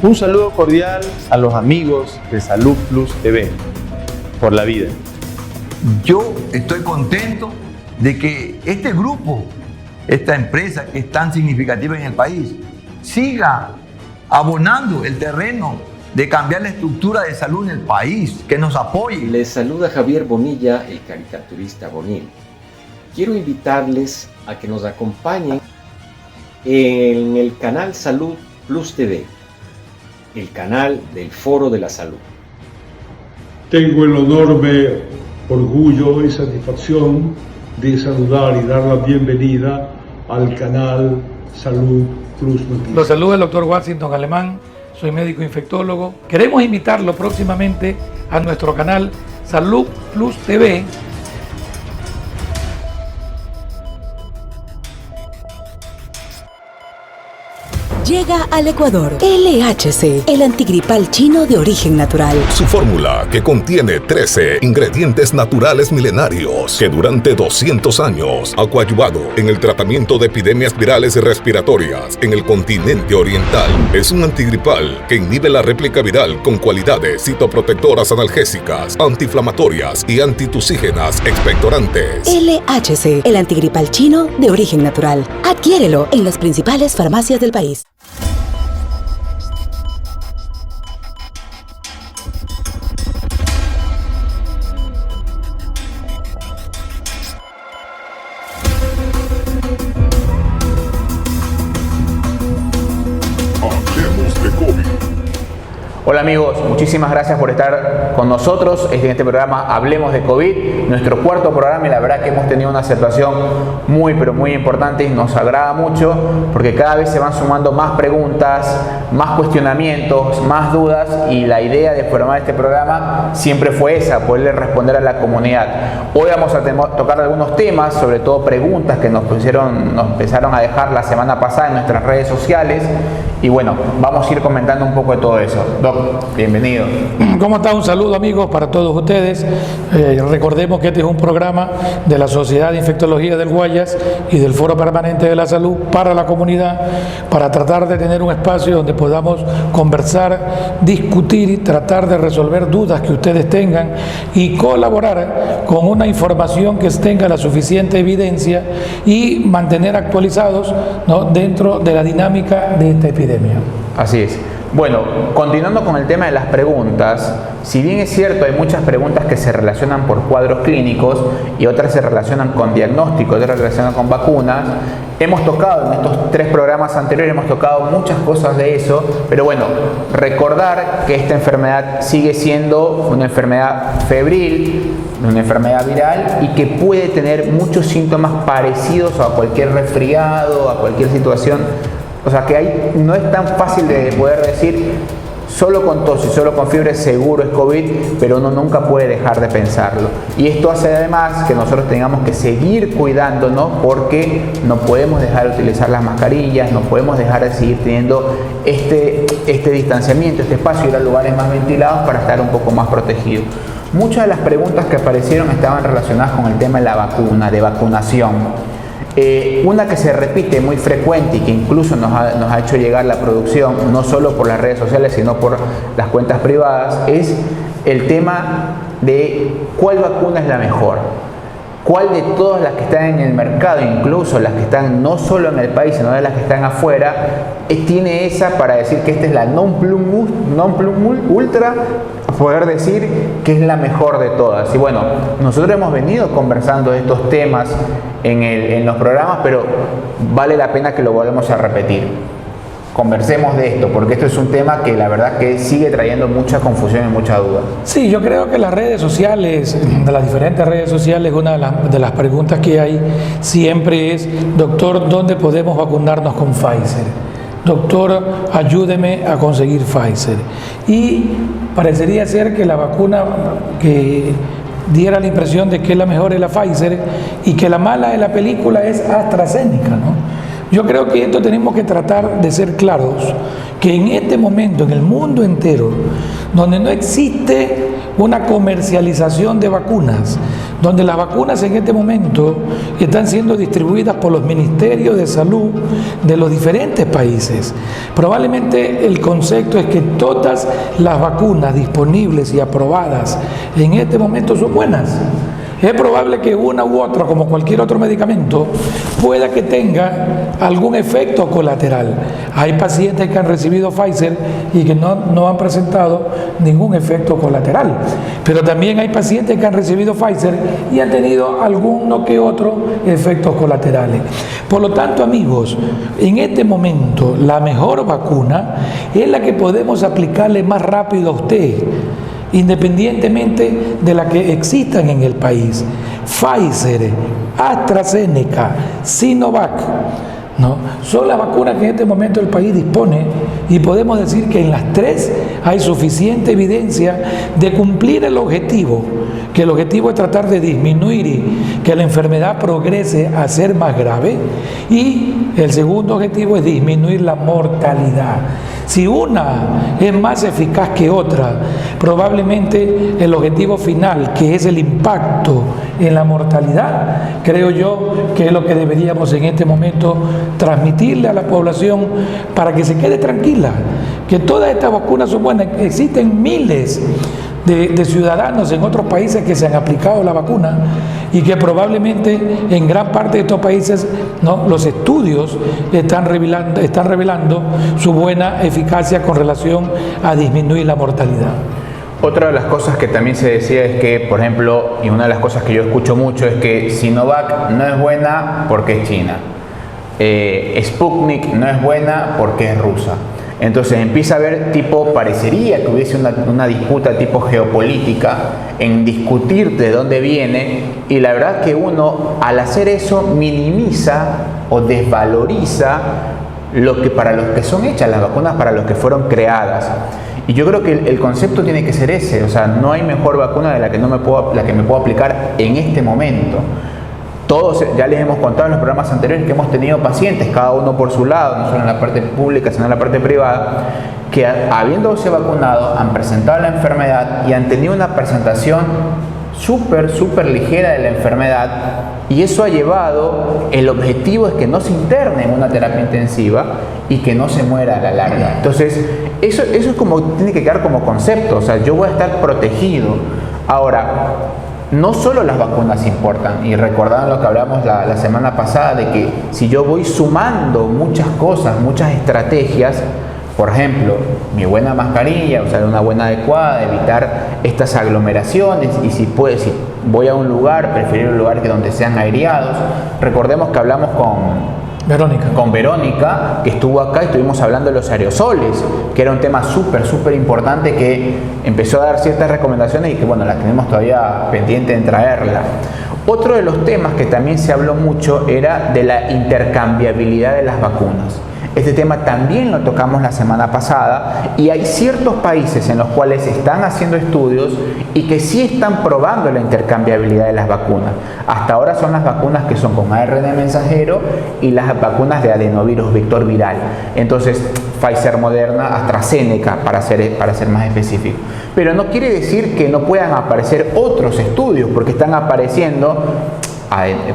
Un saludo cordial a los amigos de Salud Plus TV, por la vida. Yo estoy contento de que este grupo, esta empresa que es tan significativa en el país, siga abonando el terreno de cambiar la estructura de salud en el país, que nos apoye. Les saluda Javier Bonilla, el caricaturista Bonil. Quiero invitarles a que nos acompañen en el canal Salud Plus TV, el canal del Foro de la Salud. Tengo el enorme orgullo y satisfacción de saludar y dar la bienvenida al canal Salud Plus Noticias. Los saluda el doctor Washington Alemán, soy médico infectólogo. Queremos invitarlo próximamente a nuestro canal Salud Plus TV. Llega al Ecuador LHC, el antigripal chino de origen natural. Su fórmula, que contiene 13 ingredientes naturales milenarios que durante 200 años ha coadyuvado en el tratamiento de epidemias virales y respiratorias en el continente oriental. Es un antigripal que inhibe la réplica viral con cualidades citoprotectoras, analgésicas, antiinflamatorias y antitusígenas expectorantes. LHC, el antigripal chino de origen natural. Adquiérelo en las principales farmacias del país. Hablemos de COVID. Hola amigos, muchísimas gracias por estar con nosotros en este programa Hablemos de COVID, nuestro cuarto programa, y la verdad que hemos tenido una aceptación muy pero muy importante y nos agrada mucho porque cada vez se van sumando más preguntas, más cuestionamientos, más dudas, y la idea de formar este programa siempre fue esa, poderle responder a la comunidad. Hoy vamos a tocar algunos temas, sobre todo preguntas que nos empezaron a dejar la semana pasada en nuestras redes sociales, y bueno, vamos a ir comentando un poco de todo eso. Doc, bienvenido. ¿Cómo está? Un saludo amigos para todos ustedes. Recordemos que este es un programa de la Sociedad de Infectología del Guayas y del Foro Permanente de la Salud para la comunidad, para tratar de tener un espacio donde podamos conversar, discutir y tratar de resolver dudas que ustedes tengan y colaborar con una información que tenga la suficiente evidencia y mantener actualizados, ¿no?, dentro de la dinámica de esta epidemia. Así es. Bueno, continuando con el tema de las preguntas, si bien es cierto, hay muchas preguntas que se relacionan por cuadros clínicos y otras se relacionan con diagnóstico, otras se relacionan con vacunas, hemos tocado en estos 3 programas anteriores, hemos tocado muchas cosas de eso, pero bueno, recordar que esta enfermedad sigue siendo una enfermedad febril, una enfermedad viral, y que puede tener muchos síntomas parecidos a cualquier resfriado, a cualquier situación. O sea que ahí no es tan fácil de poder decir solo con tos y solo con fiebre seguro es COVID, pero uno nunca puede dejar de pensarlo. Y esto hace además que nosotros tengamos que seguir cuidándonos, porque no podemos dejar de utilizar las mascarillas, no podemos dejar de seguir teniendo este distanciamiento, este espacio, ir a lugares más ventilados para estar un poco más protegidos. Muchas de las preguntas que aparecieron estaban relacionadas con el tema de la vacuna, de vacunación. Una que se repite muy frecuente y que incluso nos ha hecho llegar la producción, no solo por las redes sociales, sino por las cuentas privadas, es el tema de cuál vacuna es la mejor. ¿Cuál de todas las que están en el mercado, incluso las que están no solo en el país, sino de las que están afuera, tiene esa para decir que esta es la non plus ultra, poder decir que es la mejor de todas? Y bueno, nosotros hemos venido conversando de estos temas en los programas, pero vale la pena que lo volvamos a repetir. Conversemos de esto, porque esto es un tema que la verdad que sigue trayendo mucha confusión y mucha duda. Sí, yo creo que las redes sociales, de las diferentes redes sociales, una de las preguntas que hay siempre es: doctor, ¿dónde podemos vacunarnos con Pfizer? Doctor, ayúdeme a conseguir Pfizer. Y parecería ser que la vacuna que diera la impresión de que la mejor es la Pfizer y que la mala de la película es AstraZeneca, ¿no? Yo creo que esto tenemos que tratar de ser claros, que en este momento, en el mundo entero, donde no existe una comercialización de vacunas, donde las vacunas en este momento están siendo distribuidas por los ministerios de salud de los diferentes países. Probablemente el concepto es que todas las vacunas disponibles y aprobadas en este momento son buenas. Es probable que una u otra, como cualquier otro medicamento, pueda que tenga algún efecto colateral. Hay pacientes que han recibido Pfizer y que no han presentado ningún efecto colateral. Pero también hay pacientes que han recibido Pfizer y han tenido alguno que otro efectos colaterales. Por lo tanto, amigos, en este momento la mejor vacuna es la que podemos aplicarle más rápido a usted, independientemente de la que existan en el país. Pfizer, AstraZeneca, Sinovac, ¿no? Son las vacunas que en este momento el país dispone, y podemos decir que en las tres hay suficiente evidencia de cumplir el objetivo, que el objetivo es tratar de disminuir que la enfermedad progrese a ser más grave, y el segundo objetivo es disminuir la mortalidad. Si una es más eficaz que otra, probablemente el objetivo final, que es el impacto en la mortalidad, creo yo que es lo que deberíamos en este momento transmitirle a la población para que se quede tranquila, que todas estas vacunas son buenas. Existen miles de ciudadanos en otros países que se han aplicado la vacuna y que probablemente en gran parte de estos países, ¿no?, los estudios están revelando su buena eficacia con relación a disminuir la mortalidad. Otra de las cosas que también se decía es que, por ejemplo, y una de las cosas que yo escucho mucho es que Sinovac no es buena porque es china, Sputnik no es buena porque es rusa. Entonces empieza a haber parecería que hubiese una disputa tipo geopolítica en discutir de dónde viene, y la verdad que uno al hacer eso minimiza o desvaloriza para los que son hechas las vacunas, para los que fueron creadas. Y yo creo que el concepto tiene que ser ese, o sea, no hay mejor vacuna de la que me puedo aplicar en este momento. Todos, ya les hemos contado en los programas anteriores que hemos tenido pacientes, cada uno por su lado, no solo en la parte pública, sino en la parte privada, que habiéndose vacunado han presentado la enfermedad y han tenido una presentación súper ligera de la enfermedad, y eso ha llevado, el objetivo es que no se interne en una terapia intensiva y que no se muera a la larga. Entonces, eso es como, tiene que quedar como concepto, o sea, yo voy a estar protegido. Ahora, no solo las vacunas importan, y recordaban lo que hablamos la semana pasada, de que si yo voy sumando muchas cosas, muchas estrategias, por ejemplo, mi buena mascarilla, usar una buena adecuada, evitar estas aglomeraciones, y si voy a un lugar, preferir un lugar donde sean aireados. Recordemos que hablamos con Verónica, que estuvo acá, y estuvimos hablando de los aerosoles, que era un tema súper importante, que empezó a dar ciertas recomendaciones y que, bueno, las tenemos todavía pendiente en traerla. Otro de los temas que también se habló mucho era de la intercambiabilidad de las vacunas. Este tema también lo tocamos la semana pasada, y hay ciertos países en los cuales se están haciendo estudios y que sí están probando la intercambiabilidad de las vacunas. Hasta ahora son las vacunas que son con ARN mensajero y las vacunas de adenovirus vector viral. Entonces, Pfizer, Moderna, AstraZeneca, para ser más específico. Pero no quiere decir que no puedan aparecer otros estudios, porque están apareciendo.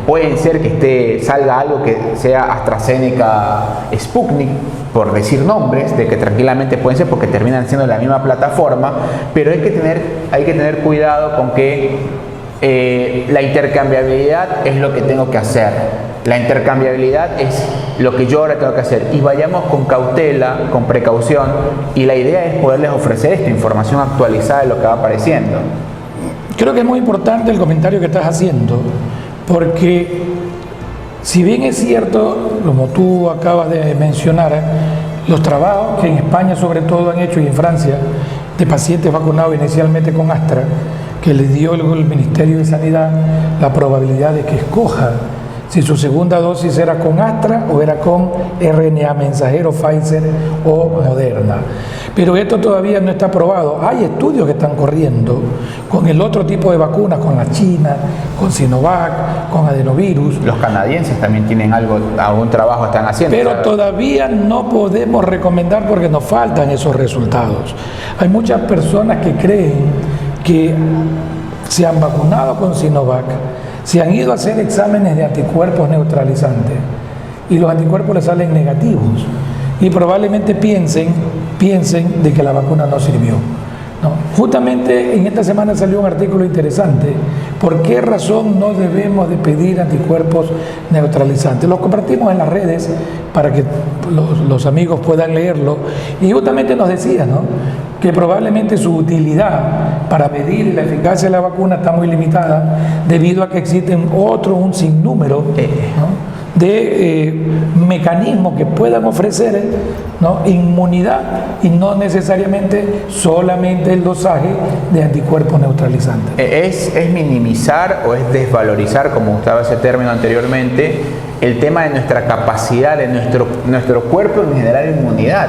Pueden ser que salga algo que sea AstraZeneca, Sputnik, por decir nombres, de que tranquilamente pueden ser, porque terminan siendo la misma plataforma, pero hay que tener cuidado con que la intercambiabilidad es lo que tengo que hacer. La intercambiabilidad es lo que yo ahora tengo que hacer, y vayamos con cautela, con precaución, y la idea es poderles ofrecer esta información actualizada de lo que va apareciendo. Creo que es muy importante el comentario que estás haciendo, porque si bien es cierto, como tú acabas de mencionar, los trabajos que en España sobre todo han hecho, y en Francia, de pacientes vacunados inicialmente con Astra, que les dio el Ministerio de Sanidad la probabilidad de que escoja si su segunda dosis era con Astra o era con RNA mensajero, Pfizer o Moderna. Pero esto todavía no está probado. Hay estudios que están corriendo con el otro tipo de vacunas, con la China, con Sinovac, con adenovirus. Los canadienses también tienen algún trabajo están haciendo. Pero todavía no podemos recomendar porque nos faltan esos resultados. Hay muchas personas que creen que se han vacunado con Sinovac, se han ido a hacer exámenes de anticuerpos neutralizantes y los anticuerpos les salen negativos y probablemente piensen de que la vacuna no sirvió. No. Justamente en esta semana salió un artículo interesante. ¿Por qué razón no debemos de pedir anticuerpos neutralizantes? Lo compartimos en las redes para que los amigos puedan leerlo y justamente nos decía, ¿no?, que probablemente su utilidad para medir la eficacia de la vacuna está muy limitada debido a que existen un sinnúmero, ¿no?, de mecanismos que puedan ofrecer, ¿no?, inmunidad y no necesariamente solamente el dosaje de anticuerpos neutralizantes. Es minimizar o es desvalorizar, como usaba ese término anteriormente, el tema de nuestra capacidad, de nuestro cuerpo en generar inmunidad.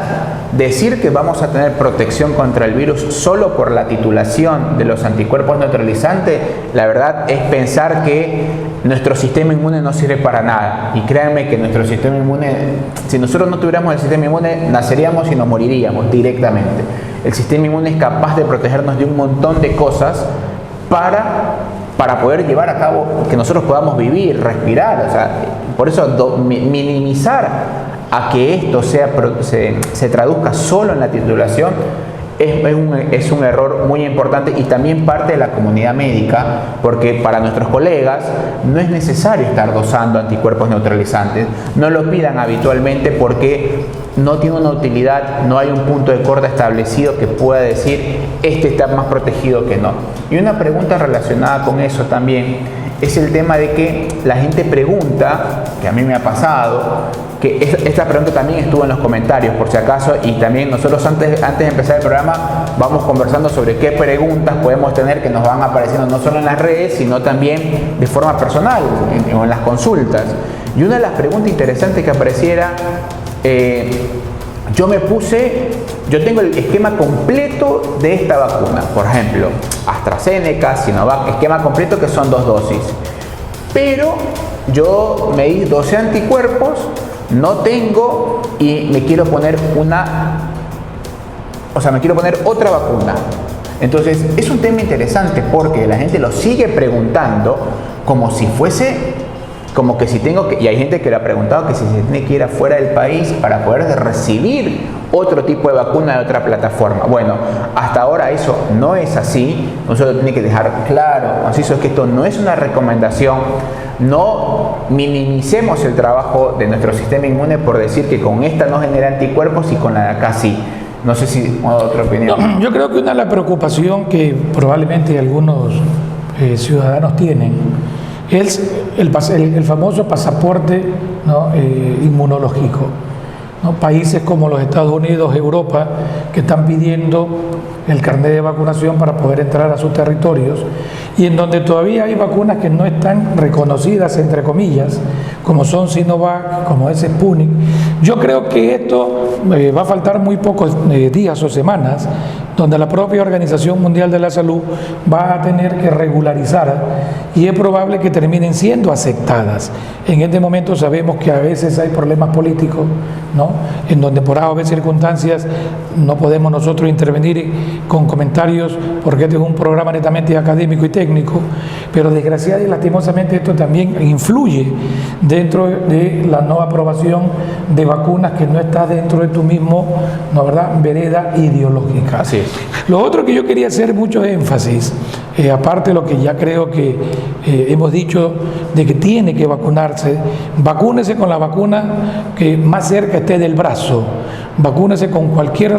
Decir que vamos a tener protección contra el virus solo por la titulación de los anticuerpos neutralizantes, la verdad es pensar que nuestro sistema inmune no sirve para nada. Y créanme que nuestro sistema inmune, si nosotros no tuviéramos el sistema inmune, naceríamos y nos moriríamos directamente. El sistema inmune es capaz de protegernos de un montón de cosas para poder llevar a cabo que nosotros podamos vivir, respirar. O sea, por eso minimizar a que esto se traduzca solo en la titulación es un error muy importante y también parte de la comunidad médica, porque para nuestros colegas no es necesario estar dosando anticuerpos neutralizantes, no lo pidan habitualmente porque no tiene una utilidad, no hay un punto de corte establecido que pueda decir este está más protegido que no. Y una pregunta relacionada con eso también es el tema de que la gente pregunta, que a mí me ha pasado, que esta pregunta también estuvo en los comentarios por si acaso, y también nosotros antes de empezar el programa vamos conversando sobre qué preguntas podemos tener que nos van apareciendo no solo en las redes sino también de forma personal o en las consultas. Y una de las preguntas interesantes que apareciera, yo tengo el esquema completo de esta vacuna, por ejemplo AstraZeneca, Sinovac, esquema completo que son 2 dosis, pero yo me di 12 anticuerpos, no tengo y me quiero poner otra vacuna. Entonces es un tema interesante porque la gente lo sigue preguntando como si fuese, como que si tengo que, y hay gente que le ha preguntado que si se tiene que ir afuera del país para poder recibir otro tipo de vacuna de otra plataforma. Bueno, hasta ahora eso no es así. Nosotros tenemos que dejar claro, así es que esto no es una recomendación. No minimicemos el trabajo de nuestro sistema inmune por decir que con esta no genera anticuerpos y con la de acá sí. No sé si otra opinión. No, yo creo que una de las preocupaciones que probablemente algunos ciudadanos tienen es el famoso pasaporte, ¿no?, inmunológico, ¿no? Países como los Estados Unidos, Europa, que están pidiendo el carnet de vacunación para poder entrar a sus territorios y en donde todavía hay vacunas que no están reconocidas, entre comillas, como son Sinovac, como es Sputnik. Yo creo que esto va a faltar muy pocos días o semanas donde la propia Organización Mundial de la Salud va a tener que regularizar y es probable que terminen siendo aceptadas. En este momento sabemos que a veces hay problemas políticos, ¿no?, en donde por A o B circunstancias no podemos nosotros intervenir con comentarios porque este es un programa netamente académico y técnico, pero desgraciadamente y lastimosamente esto también influye dentro de la no aprobación de vacunas que no está dentro de tu mismo, ¿no, verdad?, vereda ideológica. Así es. Lo otro que yo quería hacer mucho énfasis, aparte de lo que ya creo que hemos dicho de que tiene que vacunarse, vacúnese con la vacuna que más cerca esté del brazo, vacúnese con cualquiera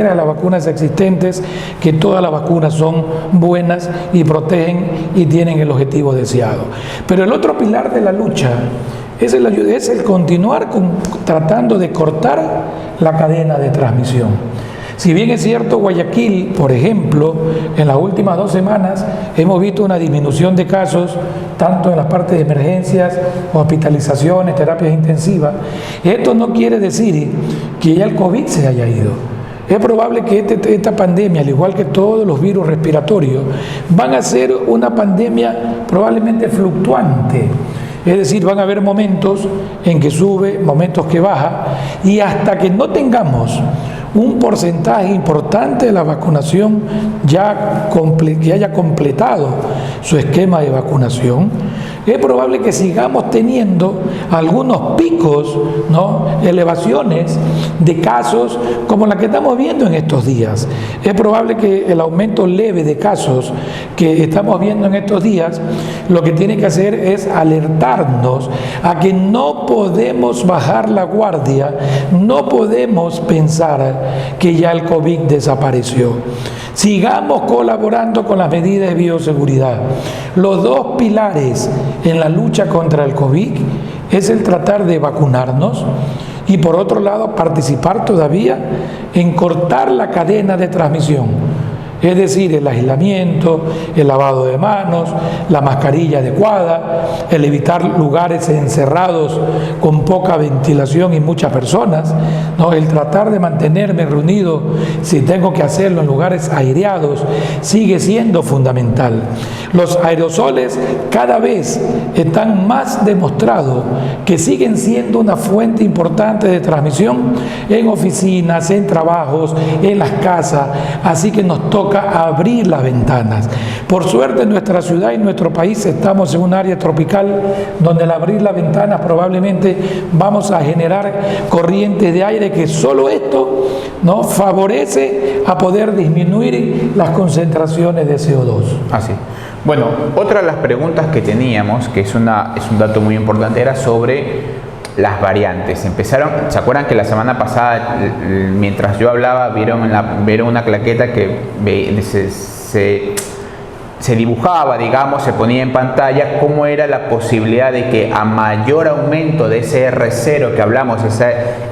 de las vacunas existentes, que todas las vacunas son buenas y protegen y tienen el objetivo deseado. Pero el otro pilar de la lucha es el continuar tratando de cortar la cadena de transmisión. Si bien es cierto, Guayaquil, por ejemplo, en las últimas 2 semanas hemos visto una disminución de casos, tanto en las partes de emergencias, hospitalizaciones, terapias intensivas, esto no quiere decir que ya el COVID se haya ido. Es probable que esta pandemia, al igual que todos los virus respiratorios, van a ser una pandemia probablemente fluctuante. Es decir, van a haber momentos en que sube, momentos que baja, y hasta que no tengamos un porcentaje importante de la vacunación que haya completado su esquema de vacunación, es probable que sigamos teniendo algunos picos, ¿no?, elevaciones de casos como la que estamos viendo en estos días. Es probable que el aumento leve de casos que estamos viendo en estos días lo que tiene que hacer es alertarnos a que no podemos bajar la guardia, no podemos pensar que ya el COVID desapareció. Sigamos colaborando con las medidas de bioseguridad. Los dos pilares en la lucha contra el COVID es el tratar de vacunarnos y, por otro lado, participar todavía en cortar la cadena de transmisión. Es decir, el aislamiento, el lavado de manos, la mascarilla adecuada, el evitar lugares encerrados con poca ventilación y muchas personas, ¿no? El tratar de mantenerme reunido, si tengo que hacerlo, en lugares aireados, sigue siendo fundamental. Los aerosoles cada vez están más demostrados que siguen siendo una fuente importante de transmisión en oficinas, en trabajos, en las casas, así que nos toca abrir las ventanas. Por suerte en nuestra ciudad y en nuestro país estamos en un área tropical donde al abrir las ventanas probablemente vamos a generar corrientes de aire que solo esto, ¿no?, favorece a poder disminuir las concentraciones de CO2. Así. Bueno, otra de las preguntas que teníamos, que es un dato muy importante, era sobre las variantes. ¿Se acuerdan que la semana pasada, mientras yo hablaba, vieron una claqueta que se dibujaba, digamos, se ponía en pantalla cómo era la posibilidad de que a mayor aumento de ese R0 que hablamos,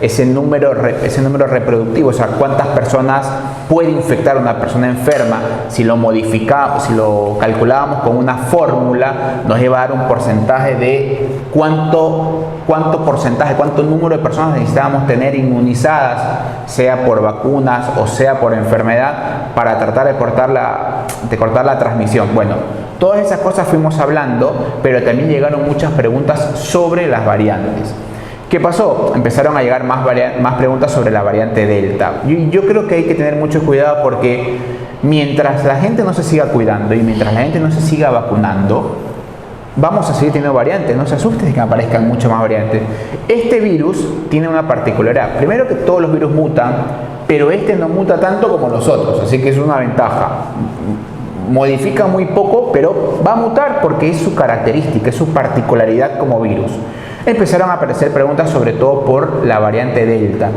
ese número reproductivo, o sea, cuántas personas puede infectar una persona enferma, si lo modificábamos, si lo calculábamos con una fórmula, nos iba a dar un porcentaje de cuánto número de personas necesitábamos tener inmunizadas, sea por vacunas o sea por enfermedad, para tratar de cortar la transmisión. Bueno, todas esas cosas fuimos hablando, pero también llegaron muchas preguntas sobre las variantes. ¿Qué pasó? Empezaron a llegar más preguntas sobre la variante Delta. Yo creo que hay que tener mucho cuidado, porque mientras la gente no se siga cuidando y mientras la gente no se siga vacunando, vamos a seguir teniendo variantes. No se asusten de que aparezcan mucho más variantes. Este virus tiene una particularidad. Primero, que todos los virus mutan, pero este no muta tanto como los otros, así que es una ventaja. Modifica muy poco, pero va a mutar porque es su característica, es su particularidad como virus. Empezaron a aparecer preguntas sobre todo por la variante Delta.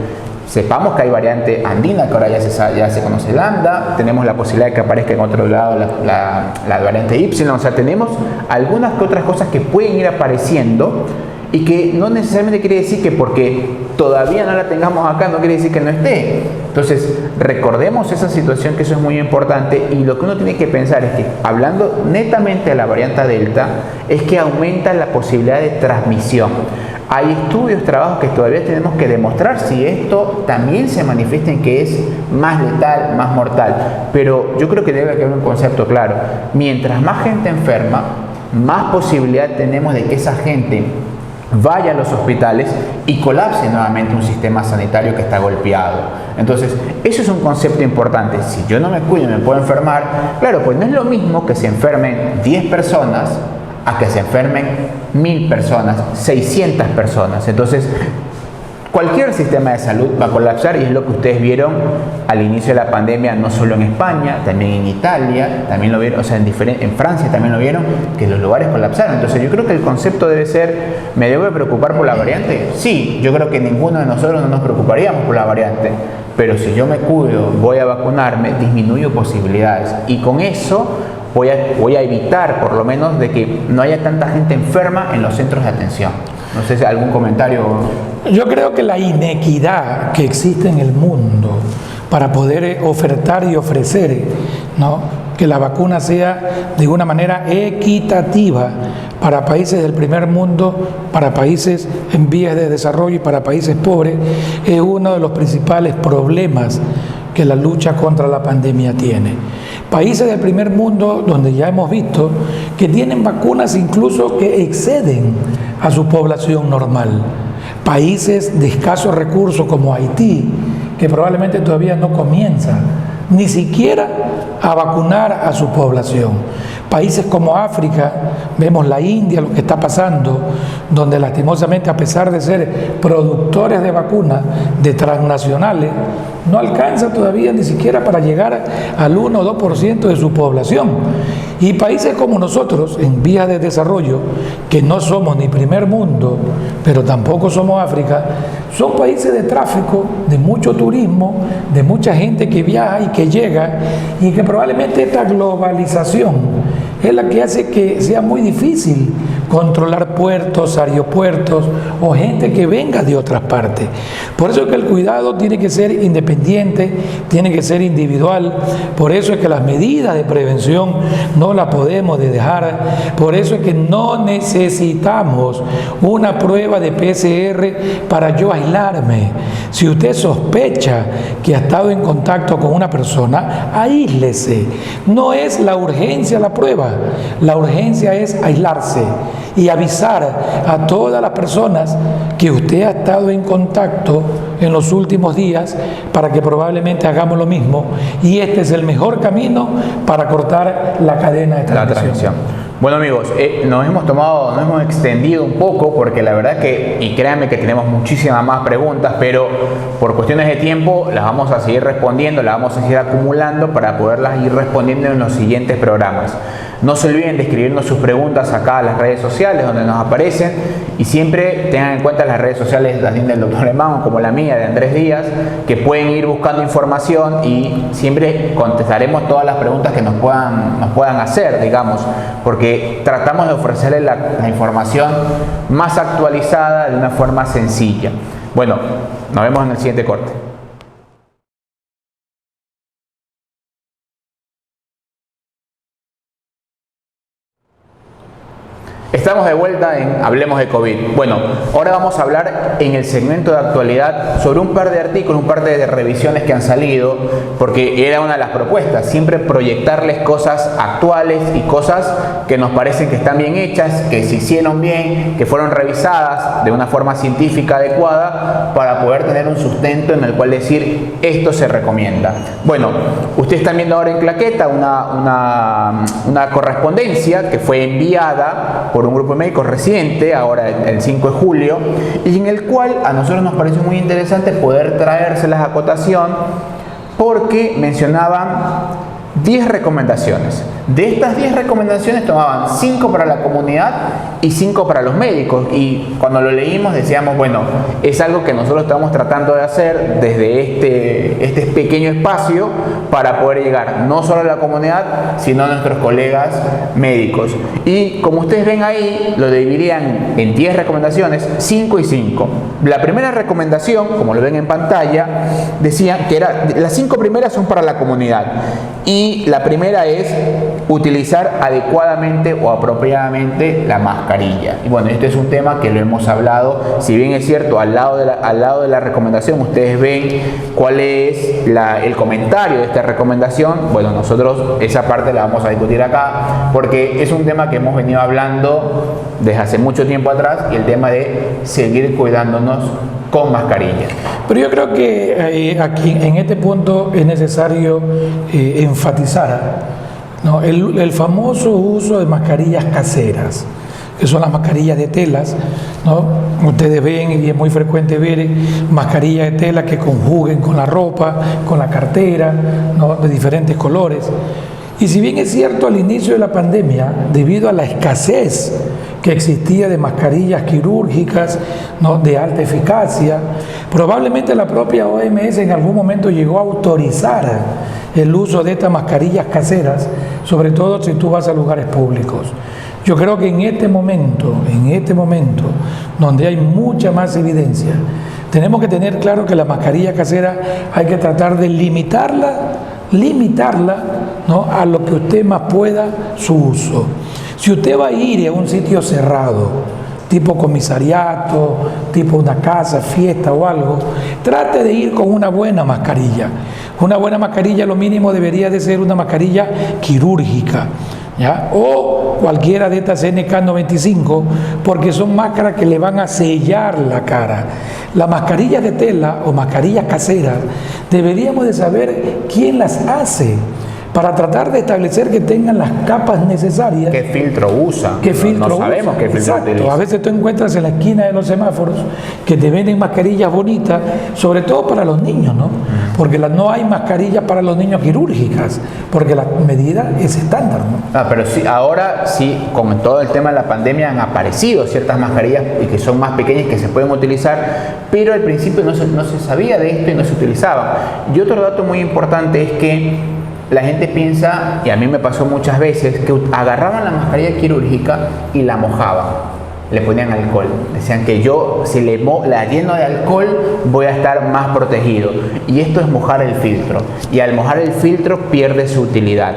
Sepamos que hay variante andina, que ahora ya se conoce lambda, tenemos la posibilidad de que aparezca en otro lado la variante Y, o sea, tenemos algunas que otras cosas que pueden ir apareciendo y que no necesariamente quiere decir que porque todavía no la tengamos acá no quiere decir que no esté. Entonces, recordemos esa situación, que eso es muy importante, y lo que uno tiene que pensar es que, hablando netamente de la variante Delta, es que aumenta la posibilidad de transmisión. Hay estudios, trabajos que todavía tenemos que demostrar si esto también se manifiesta en que es más letal, más mortal, pero yo creo que debe haber un concepto claro. Mientras más gente enferma, más posibilidad tenemos de que esa gente vaya a los hospitales y colapse nuevamente un sistema sanitario que está golpeado. Entonces, eso es un concepto importante. Si yo no me cuido y me puedo enfermar, claro, pues no es lo mismo que se enfermen 10 personas a que se enfermen 1000 personas, 600 personas. Entonces, cualquier sistema de salud va a colapsar, y es lo que ustedes vieron al inicio de la pandemia, no solo en España, también en Italia, también lo vieron, o sea, en Francia también lo vieron, que los lugares colapsaron. Entonces, yo creo que el concepto debe ser, ¿me debo preocupar por la variante? Sí, yo creo que ninguno de nosotros no nos preocuparíamos por la variante, pero si yo me cuido, voy a vacunarme, disminuyo posibilidades, y con eso voy a evitar, por lo menos, de que no haya tanta gente enferma en los centros de atención. No sé si algún comentario. Yo creo que la inequidad que existe en el mundo para poder ofertar y ofrecer, ¿no?, que la vacuna sea de una manera equitativa para países del primer mundo, para países en vías de desarrollo y para países pobres, es uno de los principales problemas que la lucha contra la pandemia tiene. Países del primer mundo donde ya hemos visto que tienen vacunas incluso que exceden a su población normal. Países de escasos recursos como Haití, que probablemente todavía no comienza ni siquiera a vacunar a su población. Países como África, vemos la India, lo que está pasando, donde lastimosamente, a pesar de ser productores de vacunas, de transnacionales, no alcanza todavía ni siquiera para llegar al 1 o 2% de su población. Y países como nosotros, en vías de desarrollo, que no somos ni primer mundo, pero tampoco somos África, son países de tráfico, de mucho turismo, de mucha gente que viaja y que llega, y que probablemente esta globalización es la que hace que sea muy difícil controlar puertos, aeropuertos o gente que venga de otras partes. Por eso es que el cuidado tiene que ser independiente, tiene que ser individual. Por eso es que las medidas de prevención no las podemos dejar. Por eso es que no necesitamos una prueba de PCR para yo aislarme. Si usted sospecha que ha estado en contacto con una persona, aíslese. No es la urgencia la prueba, la urgencia es aislarse y avisar a todas las personas que usted ha estado en contacto en los últimos días para que probablemente hagamos lo mismo, y este es el mejor camino para cortar la cadena de transmisión. Bueno amigos, nos hemos extendido un poco porque la verdad que, y créanme que tenemos muchísimas más preguntas, pero por cuestiones de tiempo las vamos a seguir respondiendo, las vamos a seguir acumulando para poderlas ir respondiendo en los siguientes programas. No se olviden de escribirnos sus preguntas acá a las redes sociales donde nos aparecen, y siempre tengan en cuenta las redes sociales también del Dr. Emán, como la mía de Andrés Díaz, que pueden ir buscando información y siempre contestaremos todas las preguntas que nos puedan hacer, digamos, porque tratamos de ofrecerles la información más actualizada de una forma sencilla. Bueno, nos vemos en el siguiente corte. Estamos de vuelta en Hablemos de COVID. Bueno, ahora vamos a hablar en el segmento de actualidad sobre un par de artículos, un par de revisiones que han salido, porque era una de las propuestas, siempre proyectarles cosas actuales y cosas que nos parecen que están bien hechas, que se hicieron bien, que fueron revisadas de una forma científica adecuada para poder tener un sustento en el cual decir esto se recomienda. Bueno, ustedes están viendo ahora en claqueta una correspondencia que fue enviada por un grupo de médicos reciente, ahora el 5 de julio, y en el cual a nosotros nos pareció muy interesante poder traérselas a cotación porque mencionaban 10 recomendaciones. De estas 10 recomendaciones tomaban 5 para la comunidad y 5 para los médicos, y cuando lo leímos decíamos, bueno, es algo que nosotros estamos tratando de hacer desde este pequeño espacio para poder llegar no solo a la comunidad, sino a nuestros colegas médicos. Y como ustedes ven ahí, lo dividirían en 10 recomendaciones, 5 y 5. La primera recomendación, como lo ven en pantalla, decían que las 5 primeras son para la comunidad, y la primera es utilizar adecuadamente o apropiadamente la mascarilla. Y bueno, este es un tema que lo hemos hablado. Si bien es cierto, al lado de la recomendación ustedes ven cuál es el comentario de esta recomendación. Bueno, nosotros esa parte la vamos a discutir acá porque es un tema que hemos venido hablando desde hace mucho tiempo atrás, y el tema de seguir cuidándonos con mascarilla. Pero yo creo que aquí en este punto es necesario enfatizar, ¿no?, el famoso uso de mascarillas caseras, que son las mascarillas de telas, ¿no? Ustedes ven, y es muy frecuente ver mascarillas de tela que conjuguen con la ropa, con la cartera, ¿no?, de diferentes colores. Y si bien es cierto, al inicio de la pandemia, debido a la escasez que existía de mascarillas quirúrgicas, ¿no?, de alta eficacia, probablemente la propia OMS en algún momento llegó a autorizar el uso de estas mascarillas caseras, sobre todo si tú vas a lugares públicos. Yo creo que en este momento, donde hay mucha más evidencia, tenemos que tener claro que la mascarilla casera hay que tratar de limitarla, ¿no?, a lo que usted más pueda su uso. Si usted va a ir a un sitio cerrado, tipo comisariato, tipo una casa, fiesta o algo, trate de ir con una buena mascarilla. Una buena mascarilla, lo mínimo debería de ser una mascarilla quirúrgica, ¿ya?, o cualquiera de estas NK95, porque son máscaras que le van a sellar la cara. Las mascarillas de tela o mascarillas caseras, deberíamos de saber quién las hace, para tratar de establecer que tengan las capas necesarias. ¿Qué filtro usa? ¿Qué filtro no sabemos qué filtro utiliza. A veces tú encuentras en la esquina de los semáforos que te venden mascarillas bonitas, sobre todo para los niños, ¿no? Porque no hay mascarillas para los niños quirúrgicas, porque la medida es estándar, ¿no? Pero sí, ahora sí, con todo el tema de la pandemia han aparecido ciertas mascarillas y que son más pequeñas que se pueden utilizar, pero al principio no se sabía de esto y no se utilizaba. Y otro dato muy importante es que la gente piensa, y a mí me pasó muchas veces, que agarraban la mascarilla quirúrgica y la mojaban, le ponían alcohol. Decían que yo, si la lleno de alcohol, voy a estar más protegido. Y esto es mojar el filtro. Y al mojar el filtro pierde su utilidad.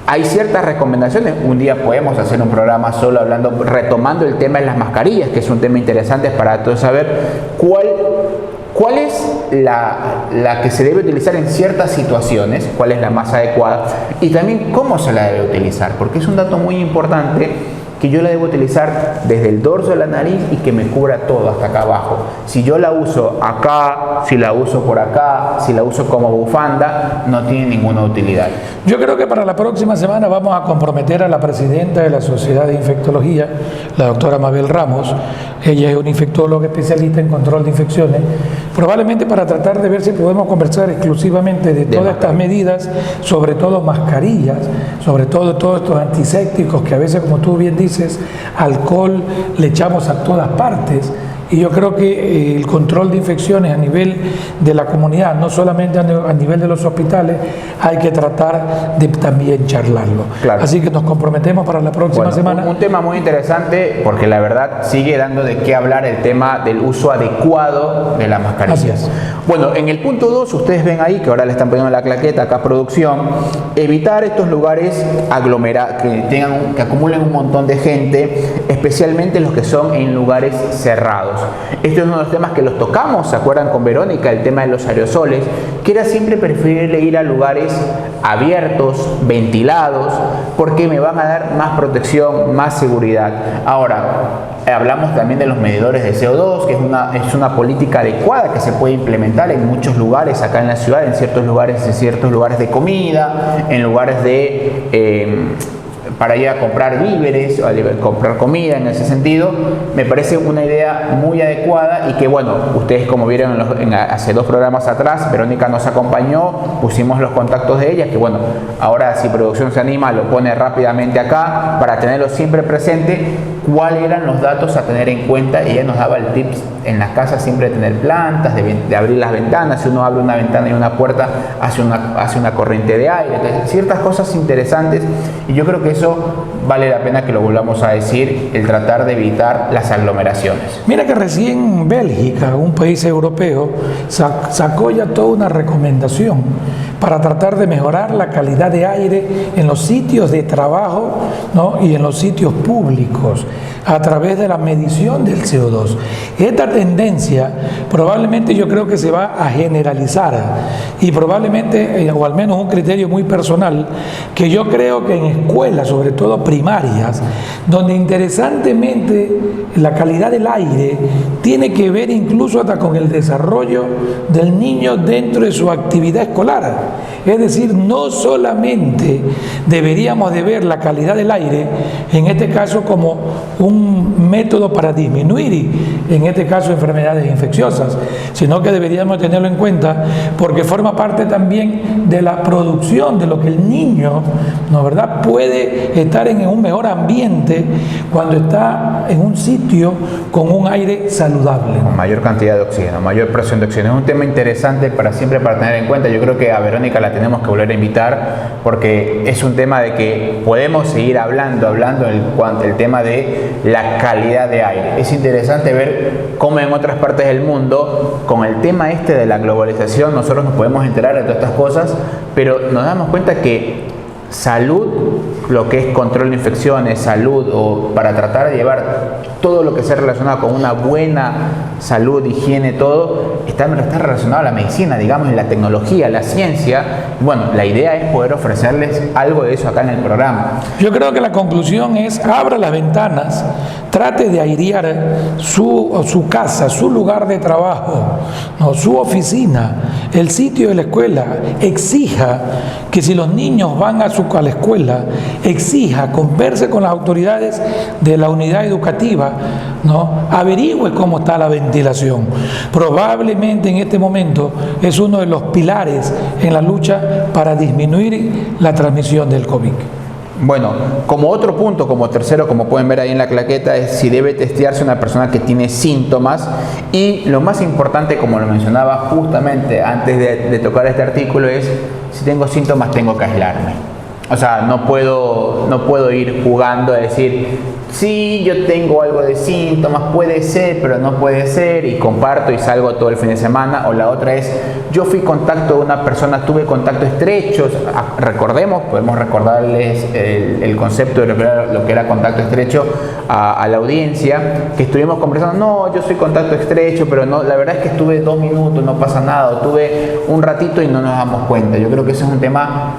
Hay ciertas recomendaciones. Un día podemos hacer un programa solo retomando el tema de las mascarillas, que es un tema interesante para todos saber cuál es la que se debe utilizar en ciertas situaciones, cuál es la más adecuada y también cómo se la debe utilizar, porque es un dato muy importante que yo la debo utilizar desde el dorso de la nariz y que me cubra todo hasta acá abajo. Si yo la uso acá, si la uso por acá, si la uso como bufanda, no tiene ninguna utilidad. Yo creo que para la próxima semana vamos a comprometer a la presidenta de la Sociedad de Infectología, la doctora Mabel Ramos. Ella es una infectóloga especialista en control de infecciones, probablemente para tratar de ver si podemos conversar exclusivamente de todas estas medidas, sobre todo mascarillas, sobre todo todos estos antisépticos que a veces, como tú bien dices, alcohol le echamos a todas partes. Y yo creo que el control de infecciones a nivel de la comunidad, no solamente a nivel de los hospitales, hay que tratar de también charlarlo. Claro. Así que nos comprometemos para la próxima semana. Un tema muy interesante, porque la verdad sigue dando de qué hablar el tema del uso adecuado de las mascarillas. Bueno, en el punto 2, ustedes ven ahí, que ahora le están poniendo la claqueta acá, producción, evitar estos lugares aglomerados, que acumulen un montón de gente, especialmente los que son en lugares cerrados. Este es uno de los temas que los tocamos, ¿se acuerdan con Verónica? El tema de los aerosoles, que era siempre preferible ir a lugares abiertos, ventilados, porque me van a dar más protección, más seguridad. Ahora, hablamos también de los medidores de CO2, que es una política adecuada que se puede implementar en muchos lugares acá en la ciudad, en ciertos lugares de comida, en lugares de para ir a comprar víveres, a comprar comida en ese sentido. Me parece una idea muy adecuada y que, bueno, ustedes como vieron hace 2 programas atrás, Verónica nos acompañó, pusimos los contactos de ella, que bueno, ahora si producción se anima lo pone rápidamente acá para tenerlo siempre presente, cuáles eran los datos a tener en cuenta. Ella nos daba el tips en la casa siempre de tener plantas, de abrir las ventanas. Si uno abre una ventana y una puerta hace una corriente de aire. Entonces, ciertas cosas interesantes, y yo creo que eso vale la pena que lo volvamos a decir, el tratar de evitar las aglomeraciones. Mira que recién Bélgica, un país europeo, sacó ya toda una recomendación para tratar de mejorar la calidad de aire en los sitios de trabajo, ¿no? Y en los sitios públicos a través de la medición del CO2. Esta tendencia probablemente yo creo que se va a generalizar y probablemente, o al menos un criterio muy personal, que yo creo que en escuelas, sobre todo primarias, donde interesantemente la calidad del aire tiene que ver incluso hasta con el desarrollo del niño dentro de su actividad escolar. Es decir, no solamente deberíamos de ver la calidad del aire, en este caso como un método para disminuir, en este caso, enfermedades infecciosas, sino que deberíamos tenerlo en cuenta porque forma parte también de la producción de lo que el niño, ¿no verdad?, puede estar en un mejor ambiente cuando está en un sitio con un aire saludable. Con mayor cantidad de oxígeno, mayor presión de oxígeno. Es un tema interesante para tener en cuenta. Yo creo que a Verónica la tenemos que volver a invitar porque es un tema de que podemos seguir hablando el tema de la calidad de aire. Es interesante ver cómo en otras partes del mundo, con el tema de la globalización, nosotros nos podemos enterar de todas estas cosas, pero nos damos cuenta que salud, lo que es control de infecciones, salud, o para tratar de llevar todo lo que sea relacionado con una buena salud, higiene, todo, está relacionado a la medicina, digamos, en la tecnología, la ciencia. Bueno, la idea es poder ofrecerles algo de eso acá en el programa. Yo creo que la conclusión es: abra las ventanas trate de airear su casa, su lugar de trabajo, ¿no? Su oficina, el sitio de la escuela. Exija que si los niños van a la escuela, exija, converse con las autoridades de la unidad educativa, ¿no? Averigüe cómo está la ventilación. Probablemente en este momento es uno de los pilares en la lucha para disminuir la transmisión del COVID. Bueno, como otro punto, como tercero, como pueden ver ahí en la claqueta, es si debe testearse una persona que tiene síntomas. Y lo más importante, como lo mencionaba justamente antes de tocar este artículo, es si tengo síntomas tengo que aislarme. O sea, no puedo ir jugando a decir, sí, yo tengo algo de síntomas, puede ser, pero no puede ser, y comparto y salgo todo el fin de semana. O la otra es, yo fui contacto de una persona, tuve contacto estrecho. Recordemos, podemos recordarles el concepto de lo que era contacto estrecho a la audiencia, que estuvimos conversando, no, yo soy contacto estrecho, pero no, la verdad es que estuve 2 minutos, no pasa nada, o tuve un ratito y no nos damos cuenta. Yo creo que ese es un tema.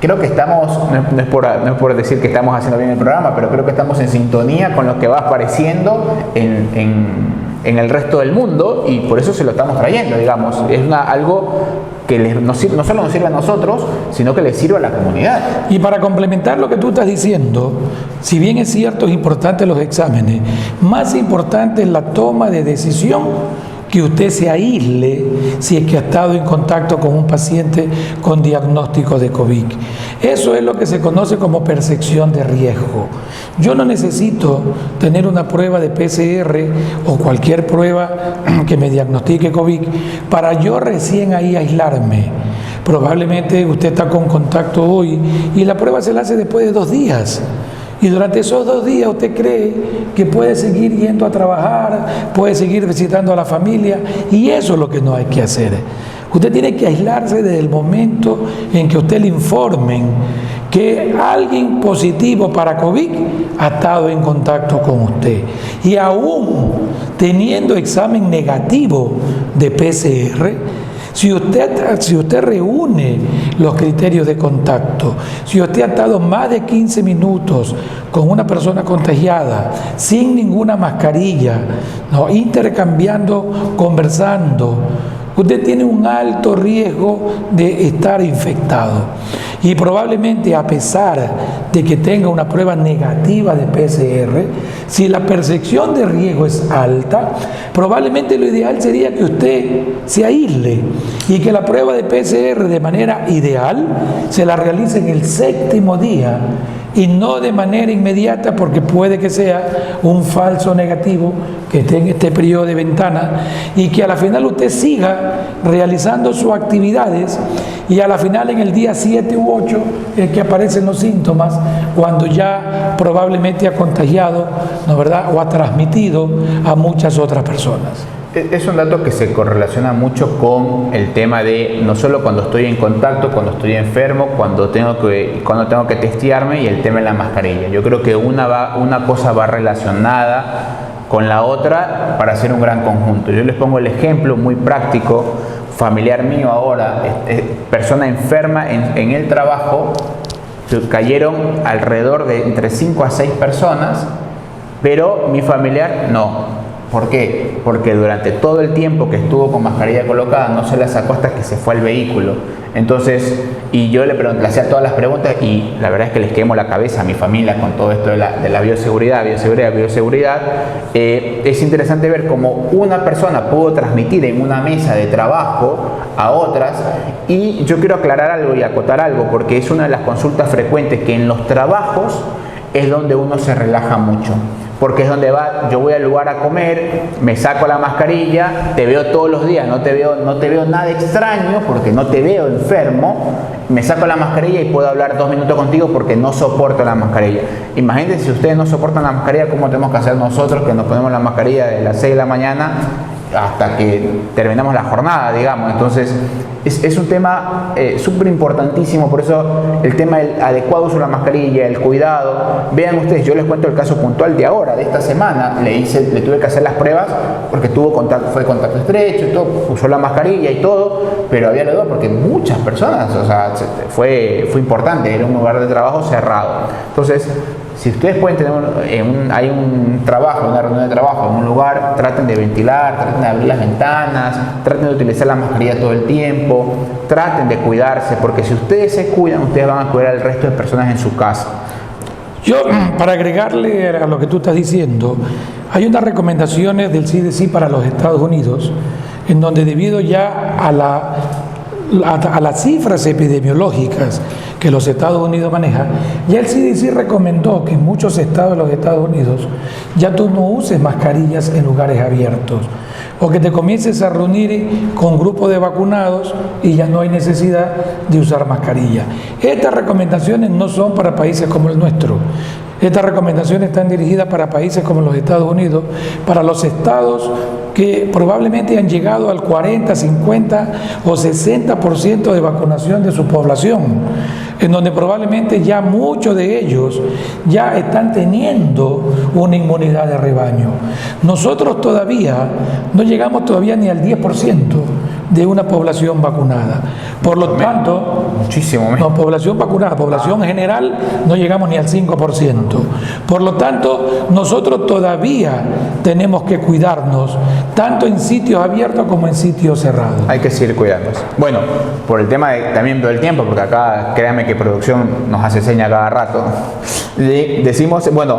Creo que estamos, no es por decir que estamos haciendo bien el programa, pero creo que estamos en sintonía con lo que va apareciendo en el resto del mundo, y por eso se lo estamos trayendo, digamos. Es algo que no solo nos sirve a nosotros, sino que le sirve a la comunidad. Y para complementar lo que tú estás diciendo, si bien es cierto, es importante los exámenes, más importante es la toma de decisión, que usted se aísle si es que ha estado en contacto con un paciente con diagnóstico de COVID. Eso es lo que se conoce como percepción de riesgo. Yo no necesito tener una prueba de PCR o cualquier prueba que me diagnostique COVID para yo recién ahí aislarme. Probablemente usted está con contacto hoy y la prueba se la hace después de 2 días. Y durante esos 2 días usted cree que puede seguir yendo a trabajar, puede seguir visitando a la familia, y eso es lo que no hay que hacer. Usted tiene que aislarse desde el momento en que usted le informen que alguien positivo para COVID ha estado en contacto con usted. Y aún teniendo examen negativo de PCR, si usted reúne los criterios de contacto, si usted ha estado más de 15 minutos con una persona contagiada, sin ninguna mascarilla, ¿no? Intercambiando, conversando, usted tiene un alto riesgo de estar infectado. Y probablemente, a pesar de que tenga una prueba negativa de PCR, si la percepción de riesgo es alta, probablemente lo ideal sería que usted se aísle y que la prueba de PCR, de manera ideal, se la realice en el 7º día y no de manera inmediata, porque puede que sea un falso negativo que esté en este periodo de ventana, y que a la final usted siga realizando sus actividades, y a la final en el día 7 u 8 es que aparecen los síntomas, cuando ya probablemente ha contagiado, ¿no, verdad?, o ha transmitido a muchas otras personas. Es un dato que se correlaciona mucho con el tema de no solo cuando estoy en contacto, cuando estoy enfermo, cuando tengo que testearme, y el tema de la mascarilla. Yo creo que una cosa va relacionada con la otra para hacer un gran conjunto. Yo les pongo el ejemplo muy práctico, familiar mío ahora, persona enferma en el trabajo, cayeron alrededor de entre 5 a 6 personas, pero mi familiar no. ¿Por qué? Porque durante todo el tiempo que estuvo con mascarilla colocada no se la sacó hasta que se fue al vehículo. Entonces, y yo le hacía todas las preguntas, y la verdad es que les quemo la cabeza a mi familia con todo esto de la bioseguridad. Es interesante ver cómo una persona pudo transmitir en una mesa de trabajo a otras, y yo quiero aclarar algo y acotar algo, porque es una de las consultas frecuentes, que en los trabajos es donde uno se relaja mucho. Porque es donde yo voy al lugar a comer, me saco la mascarilla, te veo todos los días, no te veo nada extraño porque no te veo enfermo, me saco la mascarilla y puedo hablar 2 minutos contigo porque no soporto la mascarilla. Imagínense, si ustedes no soportan la mascarilla, ¿cómo tenemos que hacer nosotros, que nos ponemos la mascarilla de las 6 de la mañana hasta que terminamos la jornada, digamos? Entonces es un tema súper importantísimo. Por eso el tema del adecuado uso de la mascarilla, el cuidado. Vean ustedes, yo les cuento el caso puntual de ahora, de esta semana. Le tuve que hacer las pruebas porque fue contacto estrecho y todo, usó la mascarilla y todo, pero había la duda porque muchas personas, o sea, fue importante, era un lugar de trabajo cerrado. Entonces, Si ustedes pueden tener hay un trabajo, una reunión de trabajo en un lugar, traten de ventilar, traten de abrir las ventanas, traten de utilizar la mascarilla todo el tiempo, traten de cuidarse, porque si ustedes se cuidan, ustedes van a cuidar al resto de personas en su casa. Yo, para agregarle a lo que tú estás diciendo, hay unas recomendaciones del CDC para los Estados Unidos, en donde debido ya a las cifras epidemiológicas que los Estados Unidos maneja, ya el CDC recomendó que en muchos estados de los Estados Unidos ya tú no uses mascarillas en lugares abiertos, o que te comiences a reunir con grupos de vacunados y ya no hay necesidad de usar mascarilla. Estas recomendaciones no son para países como el nuestro. Estas recomendaciones están dirigidas para países como los Estados Unidos, para los estados que probablemente han llegado al 40, 50 o 60% de vacunación de su población, en donde probablemente ya muchos de ellos ya están teniendo una inmunidad de rebaño. Nosotros todavía no llegamos todavía ni al 10% de una población vacunada. Por lo tanto, muchísimo menos. No, población vacunada, población general, no llegamos ni al 5%. Por lo tanto, nosotros todavía tenemos que cuidarnos, tanto en sitios abiertos como en sitios cerrados. Hay que seguir cuidándose. Bueno, por el tema también del tiempo, porque acá créanme que producción nos hace seña cada rato. Decimos, bueno,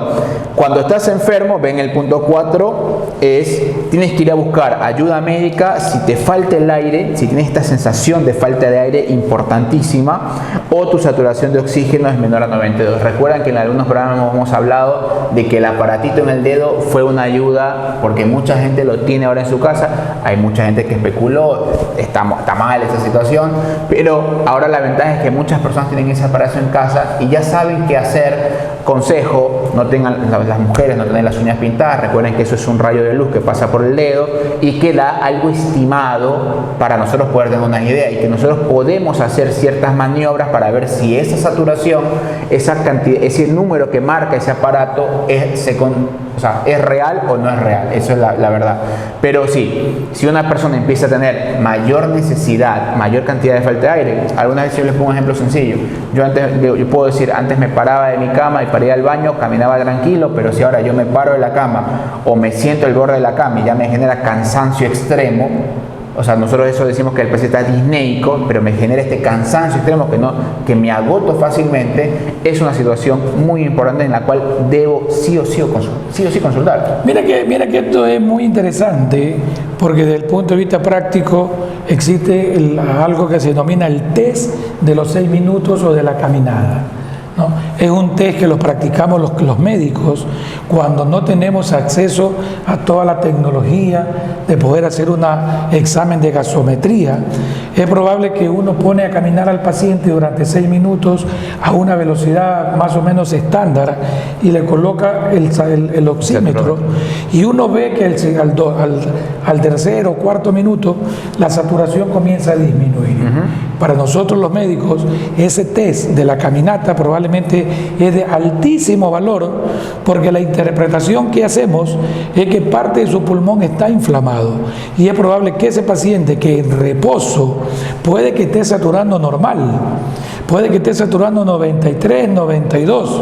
cuando estás enfermo, ven el punto 4, tienes que ir a buscar ayuda médica si te falta el aire, si tienes esta sensación de falta de aire importantísima, o tu saturación de oxígeno es menor a 92. Recuerdan que en algunos programas hemos hablado de que el aparatito en el dedo fue una ayuda, porque mucha gente lo tiene ahora en su casa. Hay mucha gente que especuló, está mal esta situación, pero ahora la ventaja es que muchas personas tienen ese aparato en casa y ya saben qué hacer. Consejo, no tengan, las mujeres no tengan las uñas pintadas, recuerden que eso es un rayo de luz que pasa por el dedo y que da algo estimado para nosotros poder tener una idea, y que nosotros podemos hacer ciertas maniobras para ver si esa saturación, esa cantidad, ese número que marca ese aparato es real o no es real. Eso es la verdad. Pero sí, si una persona empieza a tener mayor necesidad, mayor cantidad de falta de aire, algunas veces yo les pongo un ejemplo sencillo. Yo puedo decir, antes me paraba de mi cama y para ir al baño caminaba tranquilo, pero si ahora yo me paro de la cama o me siento al borde de la cama y ya me genera cansancio extremo, o sea, nosotros eso decimos que el paciente está disneico, pero me genera este cansancio extremo que me agoto fácilmente, es una situación muy importante en la cual debo sí o sí consultar. Mira que esto es muy interesante, porque desde el punto de vista práctico existe algo que se denomina el test de los 6 minutos o de la caminada, ¿no? Es un test que lo practicamos los médicos cuando no tenemos acceso a toda la tecnología de poder hacer un examen de gasometría. Es probable que uno pone a caminar al paciente durante 6 minutos a una velocidad más o menos estándar y le coloca el oxímetro, y uno ve que al tercer o cuarto minuto la saturación comienza a disminuir. Para nosotros los médicos, ese test de la caminata probablemente es de altísimo valor, porque la interpretación que hacemos es que parte de su pulmón está inflamado, y es probable que ese paciente que en reposo puede que esté saturando normal, puede que esté saturando 93, 92,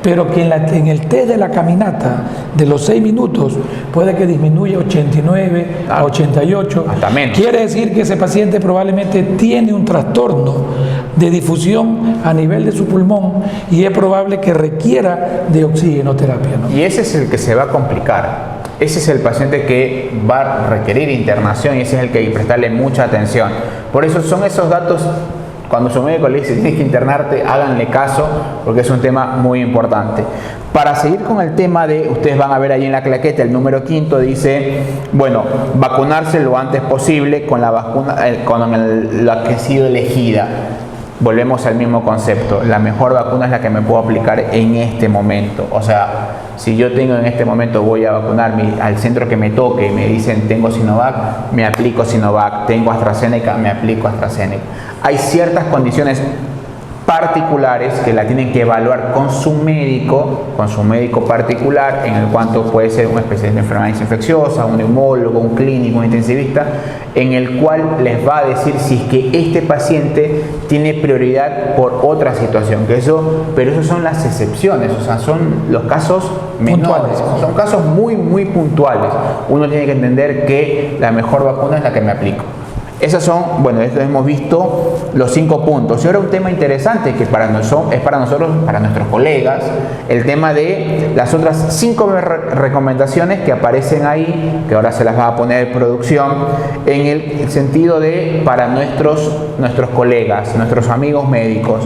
pero que en el test de la caminata de los 6 minutos puede que disminuya 89 a 88. Hasta menos. Quiere decir que ese paciente probablemente tiene un trastorno de difusión a nivel de su pulmón y es probable que requiera de oxigenoterapia, ¿no? Y ese es el que se va a complicar. Ese es el paciente que va a requerir internación, y ese es el que hay que prestarle mucha atención. Por eso son esos datos. Cuando su médico le dice tienes que internarte, háganle caso, porque es un tema muy importante. Para seguir con el tema ustedes van a ver ahí en la claqueta, el número 5 dice, bueno, vacunarse lo antes posible con la vacuna, la que ha sido elegida. Volvemos al mismo concepto, la mejor vacuna es la que me puedo aplicar en este momento. O sea, si yo tengo en este momento, voy a vacunarme al centro que me toque y me dicen tengo Sinovac, me aplico Sinovac, tengo AstraZeneca, me aplico AstraZeneca. Hay ciertas condiciones particulares que la tienen que evaluar con su médico particular, en el cuanto puede ser un especialista en enfermedades infecciosas, un neumólogo, un clínico, un intensivista, en el cual les va a decir si es que este paciente tiene prioridad por otra situación, pero esos son las excepciones, o sea, son los casos menores, son casos muy, muy puntuales. Uno tiene que entender que la mejor vacuna es la que me aplico. Esos son, bueno, esto hemos visto los 5 puntos. Y ahora un tema interesante que es para nosotros, para nuestros colegas, el tema de las otras 5 recomendaciones que aparecen ahí, que ahora se las va a poner producción, en el sentido de para nuestros colegas, nuestros amigos médicos.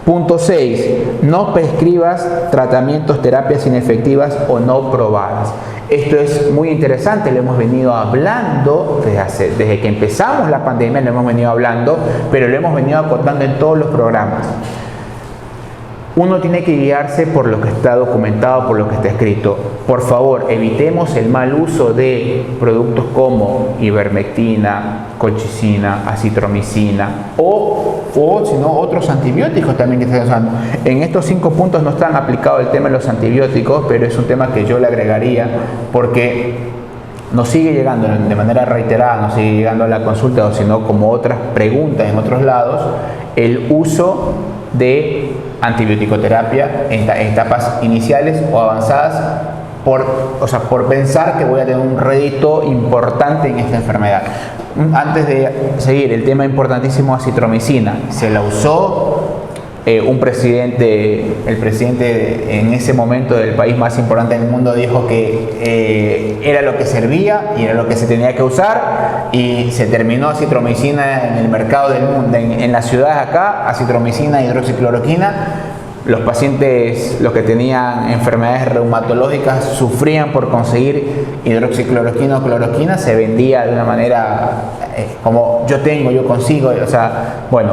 Punto 6. No prescribas tratamientos, terapias inefectivas o no probadas. Esto es muy interesante, lo hemos venido hablando desde que empezamos la pandemia, lo hemos venido hablando, pero lo hemos venido acotando en todos los programas. Uno tiene que guiarse por lo que está documentado, por lo que está escrito. Por favor, evitemos el mal uso de productos como ivermectina, colchicina, acitromicina o si no, otros antibióticos también que están usando. En estos 5 puntos no están aplicados el tema de los antibióticos, pero es un tema que yo le agregaría porque nos sigue llegando de manera reiterada, nos sigue llegando a la consulta, o si no, como otras preguntas en otros lados, el uso de antibiótico-terapia en etapas iniciales o avanzadas por pensar que voy a tener un rédito importante en esta enfermedad. Antes de seguir, el tema importantísimo, acitromicina, se la usó el presidente en ese momento del país más importante del mundo dijo que era lo que servía y era lo que se tenía que usar, y se terminó acitromicina en el mercado del mundo, en las ciudades acá, acitromicina, hidroxicloroquina. Los pacientes, los que tenían enfermedades reumatológicas, sufrían por conseguir hidroxicloroquina o cloroquina, se vendía de una manera como yo consigo, o sea, bueno,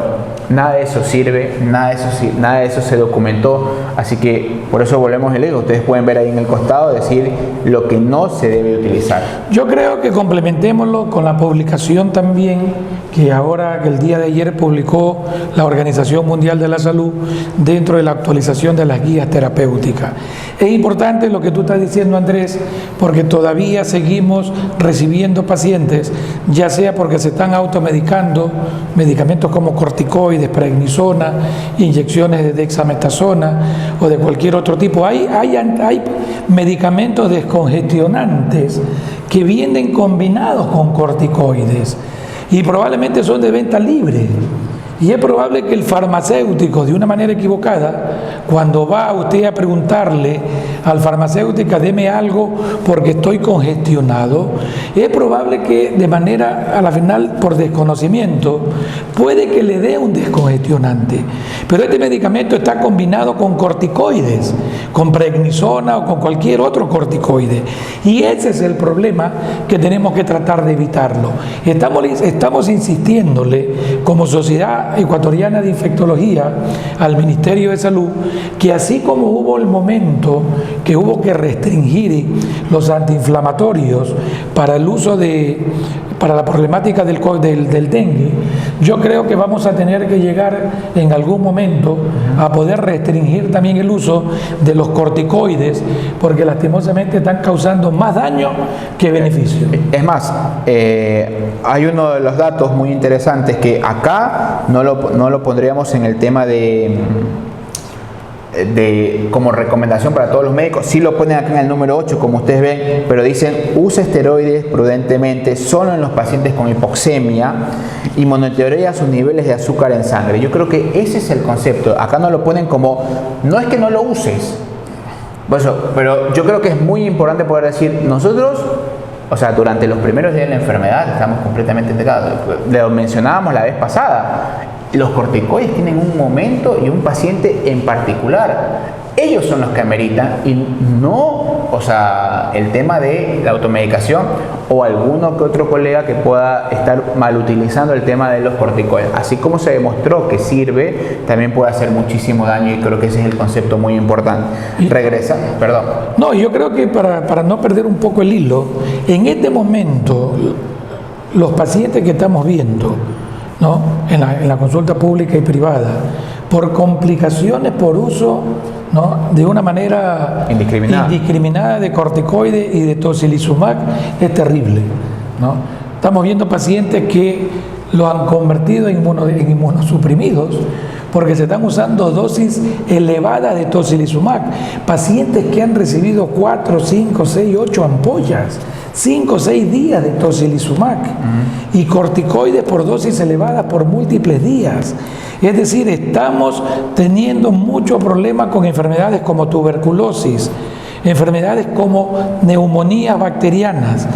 nada de eso sirve, nada de eso se documentó, así que por eso volvemos el ego. Ustedes pueden ver ahí en el costado decir lo que no se debe utilizar. Yo creo que complementémoslo con la publicación también que el día de ayer publicó la Organización Mundial de la Salud dentro de la actualización de las guías terapéuticas. Es importante lo que tú estás diciendo, Andrés, porque todavía seguimos recibiendo pacientes, ya sea porque se están automedicando, medicamentos como corticoides, prednisona, inyecciones de dexametasona o de cualquier otro tipo. Hay medicamentos descongestionantes que vienen combinados con corticoides y probablemente son de venta libre. Y es probable que el farmacéutico, de una manera equivocada, cuando va usted a preguntarle al farmacéutico, deme algo porque estoy congestionado, es probable que de manera, a la final, por desconocimiento, puede que le dé un descongestionante. Pero este medicamento está combinado con corticoides, con prednisona o con cualquier otro corticoide. Y ese es el problema que tenemos que tratar de evitarlo. Estamos insistiéndole como sociedad ecuatoriana de infectología al Ministerio de Salud que así como hubo el momento que hubo que restringir los antiinflamatorios para el uso para la problemática del dengue, yo creo que vamos a tener que llegar en algún momento a poder restringir también el uso de los corticoides, porque lastimosamente están causando más daño que beneficio. Es más, hay uno de los datos muy interesantes que acá no lo pondríamos en el tema de como recomendación para todos los médicos. Sí lo ponen acá en el número 8, como ustedes ven, pero dicen: usa esteroides prudentemente solo en los pacientes con hipoxemia y monitorea sus niveles de azúcar en sangre. Yo creo que ese es el concepto. Acá no lo ponen como, no es que no lo uses, pero yo creo que es muy importante poder decir, nosotros, o sea, durante los primeros días de la enfermedad estamos completamente integrados. Lo mencionábamos la vez pasada. Los corticoides tienen un momento y un paciente en particular. Ellos son los que ameritan y no, o sea, el tema de la automedicación o alguno que otro colega que pueda estar mal utilizando el tema de los corticoides. Así como se demostró que sirve, también puede hacer muchísimo daño, y creo que ese es el concepto muy importante. Regresa, perdón. No, yo creo que para no perder un poco el hilo, en este momento los pacientes que estamos viendo, ¿no?, en la consulta pública y privada, por complicaciones por uso, ¿no?, de una manera indiscriminada de corticoides y de tocilizumab es terrible, ¿no? Estamos viendo pacientes que lo han convertido en inmunosuprimidos porque se están usando dosis elevadas de tocilizumab. Pacientes que han recibido 4, 5, 6, 8 ampollas, 5 o 6 días de tocilizumab y corticoides por dosis elevadas por múltiples días. Es decir, estamos teniendo muchos problemas con enfermedades como tuberculosis, enfermedades como neumonías bacterianas.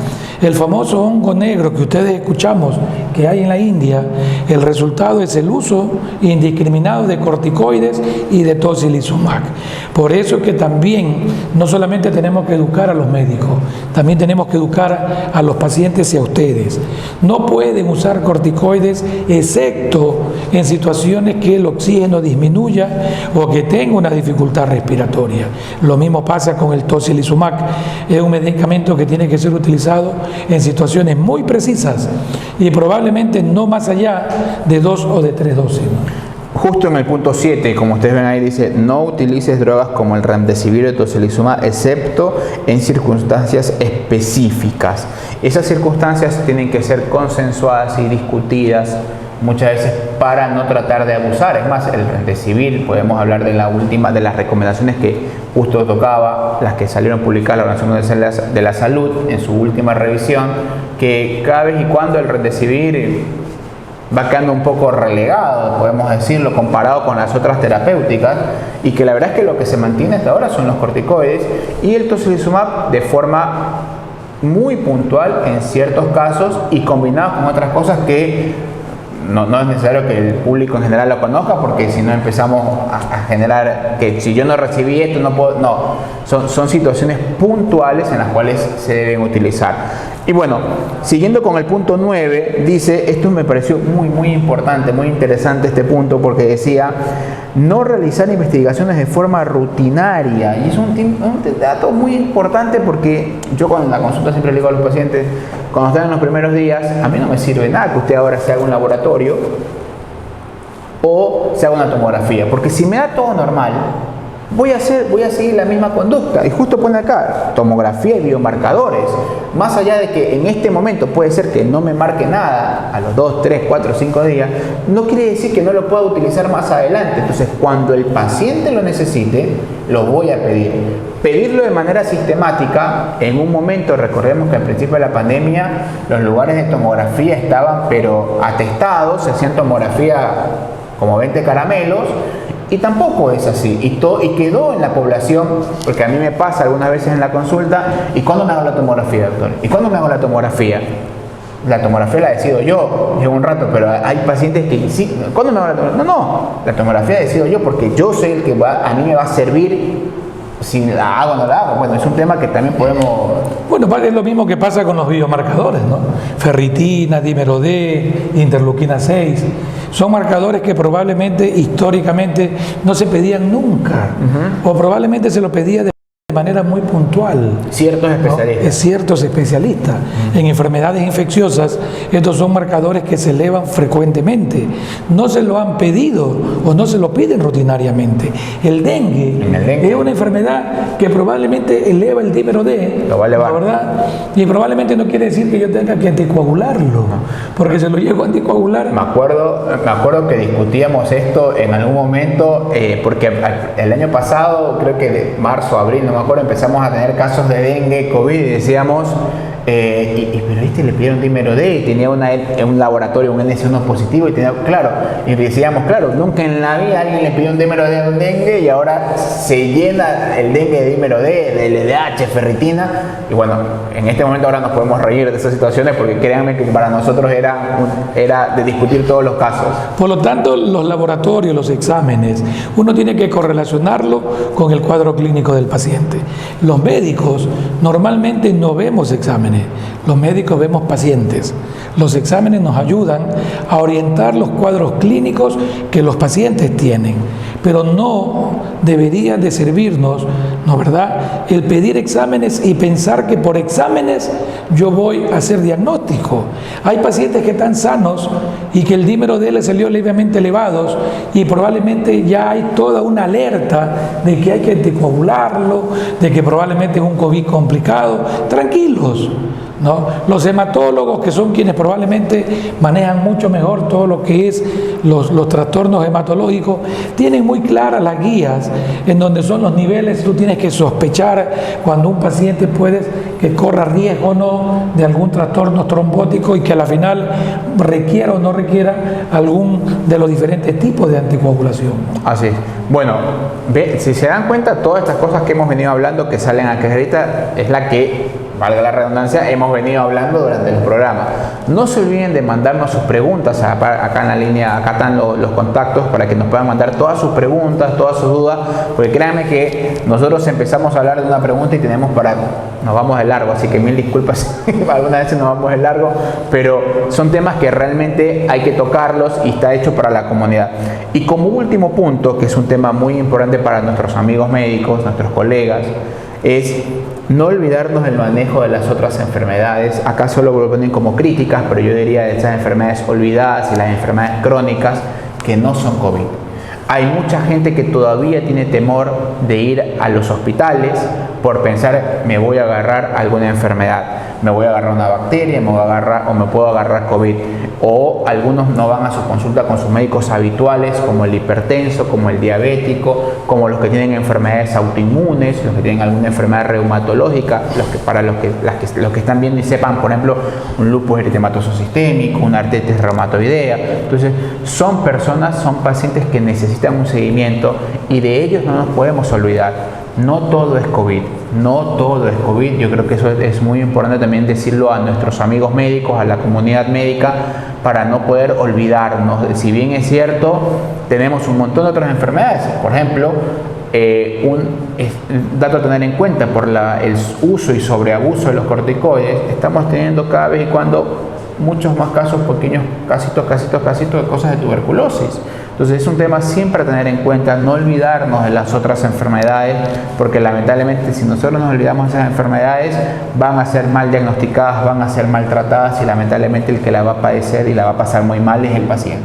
El famoso hongo negro que ustedes escuchamos que hay en la India, el resultado es el uso indiscriminado de corticoides y de tocilizumab. Por eso es que también no solamente tenemos que educar a los médicos, también tenemos que educar a los pacientes y a ustedes. No pueden usar corticoides excepto en situaciones que el oxígeno disminuya o que tenga una dificultad respiratoria. Lo mismo pasa con el tocilizumab. Es un medicamento que tiene que ser utilizado en situaciones muy precisas y probablemente no más allá de 2 o de 3 dosis. Justo en el punto 7, como ustedes ven ahí, dice: no utilices drogas como el remdesivir o tocilizumab excepto en circunstancias específicas. Esas circunstancias tienen que ser consensuadas y discutidas muchas veces para no tratar de abusar. Es más, el remdesivir, podemos hablar de la última de las recomendaciones que justo tocaba, las que salieron publicadas la Organización Mundial de la Salud en su última revisión, que cada vez y cuando el remdesivir va quedando un poco relegado, podemos decirlo, comparado con las otras terapéuticas, y que la verdad es que lo que se mantiene hasta ahora son los corticoides y el tocilizumab de forma muy puntual en ciertos casos y combinado con otras cosas que no es necesario que el público en general lo conozca, porque si no empezamos a generar que si yo no recibí esto no puedo, son situaciones puntuales en las cuales se deben utilizar. Y bueno, siguiendo con el punto 9, dice, esto me pareció muy importante, muy interesante este punto, porque decía: no realizar investigaciones de forma rutinaria. Y es un dato muy importante, porque yo con la consulta siempre le digo a los pacientes, cuando están en los primeros días, a mí no me sirve nada que usted ahora se haga un laboratorio o se haga una tomografía, porque si me da todo normal, voy a seguir la misma conducta. Y justo pone acá, tomografía y biomarcadores. Más allá de que en este momento puede ser que no me marque nada a los 2, 3, 4, 5 días, no quiere decir que no lo pueda utilizar más adelante. Entonces, cuando el paciente lo necesite, lo voy a pedir. Pedirlo de manera sistemática. En un momento, recordemos que al principio de la pandemia, los lugares de tomografía estaban pero atestados, se hacían tomografía como 20 caramelos, y tampoco es así, y quedó en la población, porque a mí me pasa algunas veces en la consulta: ¿y cuándo me hago la tomografía, doctor? ¿Y cuándo me hago la tomografía? La tomografía la decido yo, llevo un rato, pero hay pacientes que sí, ¿cuándo me hago la tomografía? No, la tomografía la decido yo, porque yo soy el que a mí me va a servir si la hago o no la hago. Bueno, es un tema que también podemos... Bueno, es lo mismo que pasa con los biomarcadores, ¿no? Ferritina, dímero D, interleuquina 6. Son marcadores que probablemente históricamente no se pedían nunca, o probablemente se lo pedía de manera muy puntual. Ciertos especialistas. ¿No? Ciertos especialistas. En enfermedades infecciosas, estos son marcadores que se elevan frecuentemente. No se lo han pedido o no se lo piden rutinariamente. El dengue es una enfermedad que probablemente eleva el dímero D, lo va a elevar, ¿verdad? Y probablemente no quiere decir que yo tenga que anticoagularlo, porque se lo llego a anticoagular. Me acuerdo que discutíamos esto en algún momento, porque el año pasado, creo que de marzo, abril, no me acuerdo, empezamos a tener casos de dengue, COVID, y decíamos, pero le pidieron dímero D y tenía un laboratorio, un NS1 positivo, y decíamos, nunca en la vida alguien le pidió un dímero D a un dengue, y ahora se llena el dengue de dímero D, de LDH, ferritina, y bueno, en este momento ahora nos podemos reír de esas situaciones, porque créanme que para nosotros era de discutir todos los casos. Por lo tanto, los laboratorios, los exámenes, uno tiene que correlacionarlo con el cuadro clínico del paciente. Los médicos normalmente no vemos exámenes. exámenes. Los médicos vemos pacientes. Los exámenes nos ayudan a orientar los cuadros clínicos que los pacientes tienen, pero no debería de servirnos, ¿no verdad?, el pedir exámenes y pensar que por exámenes yo voy a hacer diagnóstico. Hay pacientes que están sanos y que el dímero de él salió levemente elevados y probablemente ya hay toda una alerta de que hay que anticoagularlo, de que probablemente es un COVID complicado. Tranquilos, ¿no? Los hematólogos, que son quienes probablemente manejan mucho mejor todo lo que es los trastornos hematológicos, tienen muy claras las guías en donde son los niveles. Tú tienes que sospechar cuando un paciente puede que corra riesgo o no de algún trastorno trombótico y que a la final requiera o no requiera algún de los diferentes tipos de anticoagulación. Así es. Bueno, si se dan cuenta, todas estas cosas que hemos venido hablando que salen aquí ahorita es la que, valga la redundancia, hemos venido hablando durante el programa. No se olviden de mandarnos sus preguntas acá en la línea, acá están los contactos para que nos puedan mandar todas sus preguntas, todas sus dudas, porque créanme que nosotros empezamos a hablar de una pregunta y nos vamos de largo, así que mil disculpas algunas veces nos vamos de largo, pero son temas que realmente hay que tocarlos y está hecho para la comunidad. Y como último punto, que es un tema muy importante para nuestros amigos médicos, nuestros colegas, es no olvidarnos del manejo de las otras enfermedades. Acá solo lo ponen como críticas, pero yo diría de estas enfermedades olvidadas y las enfermedades crónicas que no son COVID. Hay mucha gente que todavía tiene temor de ir a los hospitales por pensar, me voy a agarrar alguna enfermedad, me voy a agarrar una bacteria, me puedo agarrar COVID. O algunos no van a su consulta con sus médicos habituales, como el hipertenso, como el diabético, como los que tienen enfermedades autoinmunes, los que tienen alguna enfermedad reumatológica, los que están viendo y sepan, por ejemplo, un lupus eritematoso sistémico, una artritis reumatoidea. Entonces, son pacientes que necesitan un seguimiento y de ellos no nos podemos olvidar. No todo es COVID, no todo es COVID. Yo creo que eso es muy importante también decirlo a nuestros amigos médicos, a la comunidad médica, para no poder olvidarnos. Si bien es cierto, tenemos un montón de otras enfermedades. Por ejemplo, un dato a tener en cuenta, por el uso y sobreabuso de los corticoides, estamos teniendo cada vez y cuando muchos más casos, pequeños casitos de cosas de tuberculosis. Entonces es un tema siempre a tener en cuenta, no olvidarnos de las otras enfermedades, porque lamentablemente si nosotros nos olvidamos de esas enfermedades, van a ser mal diagnosticadas, van a ser maltratadas y lamentablemente el que la va a padecer y la va a pasar muy mal es el paciente.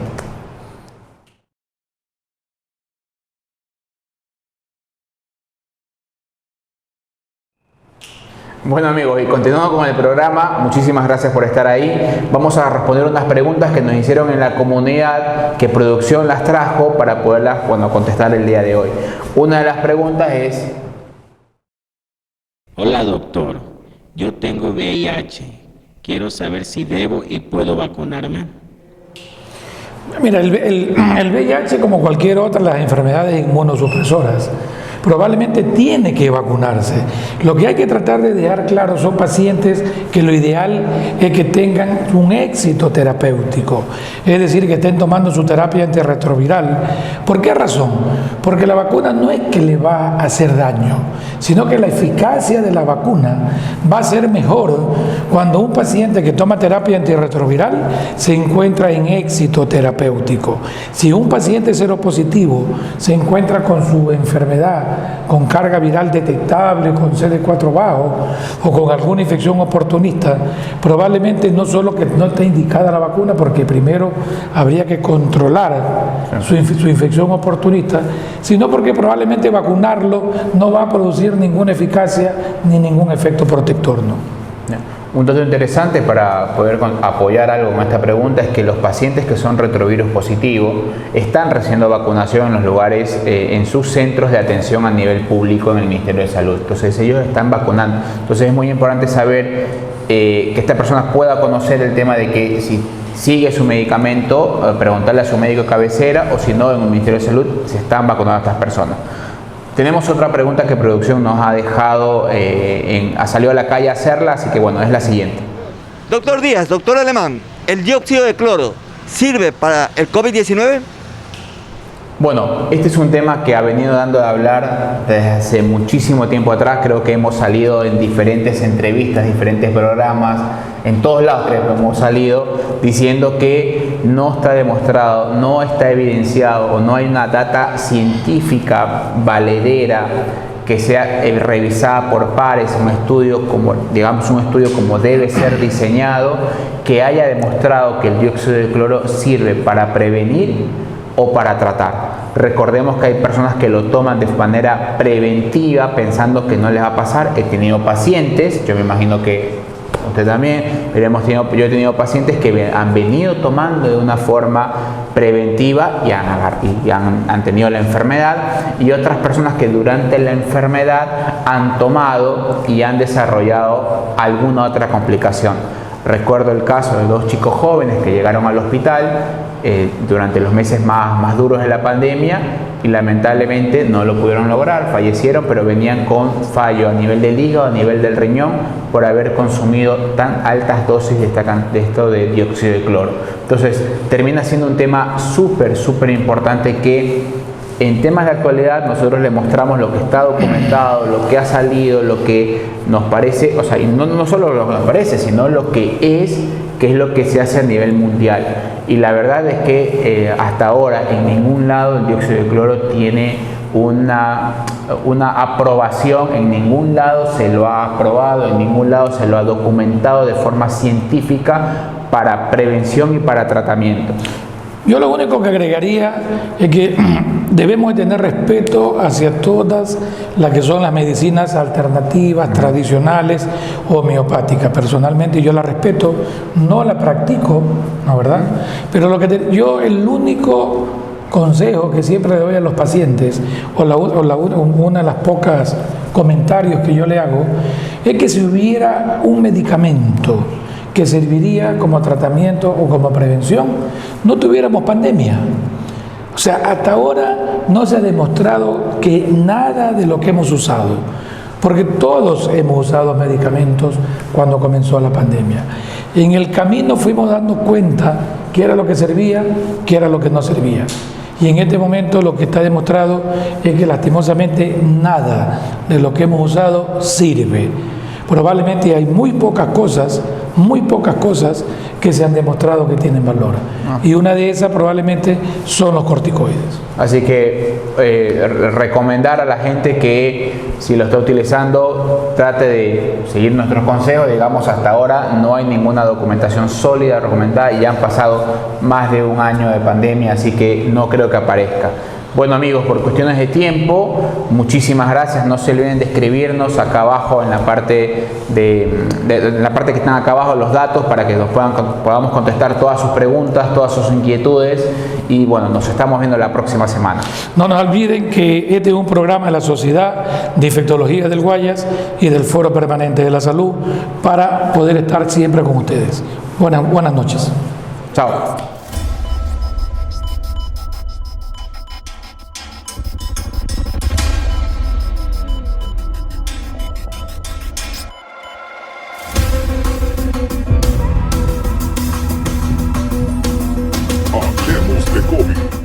Bueno amigos, y continuando con el programa, muchísimas gracias por estar ahí. Vamos a responder unas preguntas que nos hicieron en la comunidad, que producción las trajo para poderlas contestar el día de hoy. Una de las preguntas es: hola doctor, yo tengo VIH, quiero saber si debo y puedo vacunarme. Mira, el VIH, como cualquier otra de las enfermedades inmunosupresoras, probablemente tiene que vacunarse. Lo que hay que tratar de dejar claro son pacientes que lo ideal es que tengan un éxito terapéutico, es decir, que estén tomando su terapia antirretroviral. ¿Por qué razón? Porque la vacuna no es que le va a hacer daño, sino que la eficacia de la vacuna va a ser mejor cuando un paciente que toma terapia antirretroviral se encuentra en éxito terapéutico. Si un paciente seropositivo se encuentra con su enfermedad con carga viral detectable, con CD4 bajo o con alguna infección oportunista, probablemente no solo que no esté indicada la vacuna, porque primero habría que controlar su infección oportunista, sino porque probablemente vacunarlo no va a producir ninguna eficacia ni ningún efecto protector, ¿no? Un dato interesante para poder apoyar algo con esta pregunta es que los pacientes que son retrovirus positivos están recibiendo vacunación en los lugares, en sus centros de atención a nivel público en el Ministerio de Salud. Entonces ellos están vacunando. Entonces es muy importante saber que esta persona pueda conocer el tema de que si sigue su medicamento, preguntarle a su médico de cabecera, o si no, en el Ministerio de Salud se están vacunando a estas personas. Tenemos otra pregunta que producción nos ha dejado, ha salido a la calle a hacerla, así que bueno, es la siguiente. Doctor Díaz, doctor Alemán, ¿el dióxido de cloro sirve para el COVID-19? Bueno, este es un tema que ha venido dando de hablar desde hace muchísimo tiempo atrás. Creo que hemos salido en diferentes entrevistas, diferentes programas, en todos lados creo que hemos salido diciendo que no está demostrado, no está evidenciado o no hay una data científica valedera que sea revisada por pares, un estudio como, digamos, un estudio como debe ser diseñado, que haya demostrado que el dióxido de cloro sirve para prevenir o para tratar. Recordemos que hay personas que lo toman de manera preventiva pensando que no les va a pasar. He tenido pacientes, yo me imagino que usted también, pero yo he tenido pacientes que han venido tomando de una forma preventiva y han tenido la enfermedad, y otras personas que durante la enfermedad han tomado y han desarrollado alguna otra complicación. Recuerdo el caso de 2 chicos jóvenes que llegaron al hospital durante los meses más duros de la pandemia y lamentablemente no lo pudieron lograr, fallecieron, pero venían con fallo a nivel del hígado, a nivel del riñón, por haber consumido tan altas dosis de dióxido de cloro. Entonces termina siendo un tema súper importante que en temas de actualidad nosotros le mostramos lo que está documentado, lo que ha salido, lo que nos parece, o sea, y no solo lo que nos parece, sino lo que es lo que se hace a nivel mundial. Y la verdad es que hasta ahora en ningún lado el dióxido de cloro tiene una aprobación, en ningún lado se lo ha aprobado, en ningún lado se lo ha documentado de forma científica para prevención y para tratamiento. Yo lo único que agregaría es que debemos de tener respeto hacia todas las que son las medicinas alternativas, tradicionales, homeopáticas. Personalmente yo la respeto, no la practico, ¿no, verdad? Pero yo el único consejo que siempre le doy a los pacientes, una de las pocas comentarios que yo le hago, es que si hubiera un medicamento que serviría como tratamiento o como prevención, no tuviéramos pandemia. O sea, hasta ahora no se ha demostrado que nada de lo que hemos usado, porque todos hemos usado medicamentos cuando comenzó la pandemia. En el camino fuimos dando cuenta qué era lo que servía, qué era lo que no servía. Y en este momento lo que está demostrado es que lastimosamente nada de lo que hemos usado sirve. Probablemente hay muy pocas cosas que se han demostrado que tienen valor. Y una de esas probablemente son los corticoides. Así que recomendar a la gente que si lo está utilizando trate de seguir nuestros consejos. Digamos, hasta ahora no hay ninguna documentación sólida recomendada y ya han pasado más de un año de pandemia, así que no creo que aparezca. Bueno amigos, por cuestiones de tiempo, muchísimas gracias. No se olviden de escribirnos acá abajo en la parte que están acá abajo los datos para que podamos contestar todas sus preguntas, todas sus inquietudes, y bueno, nos estamos viendo la próxima semana. No nos olviden que este es un programa de la Sociedad de Infectología del Guayas y del Foro Permanente de la Salud para poder estar siempre con ustedes. Buenas noches. Chao. Hablemos de COVID.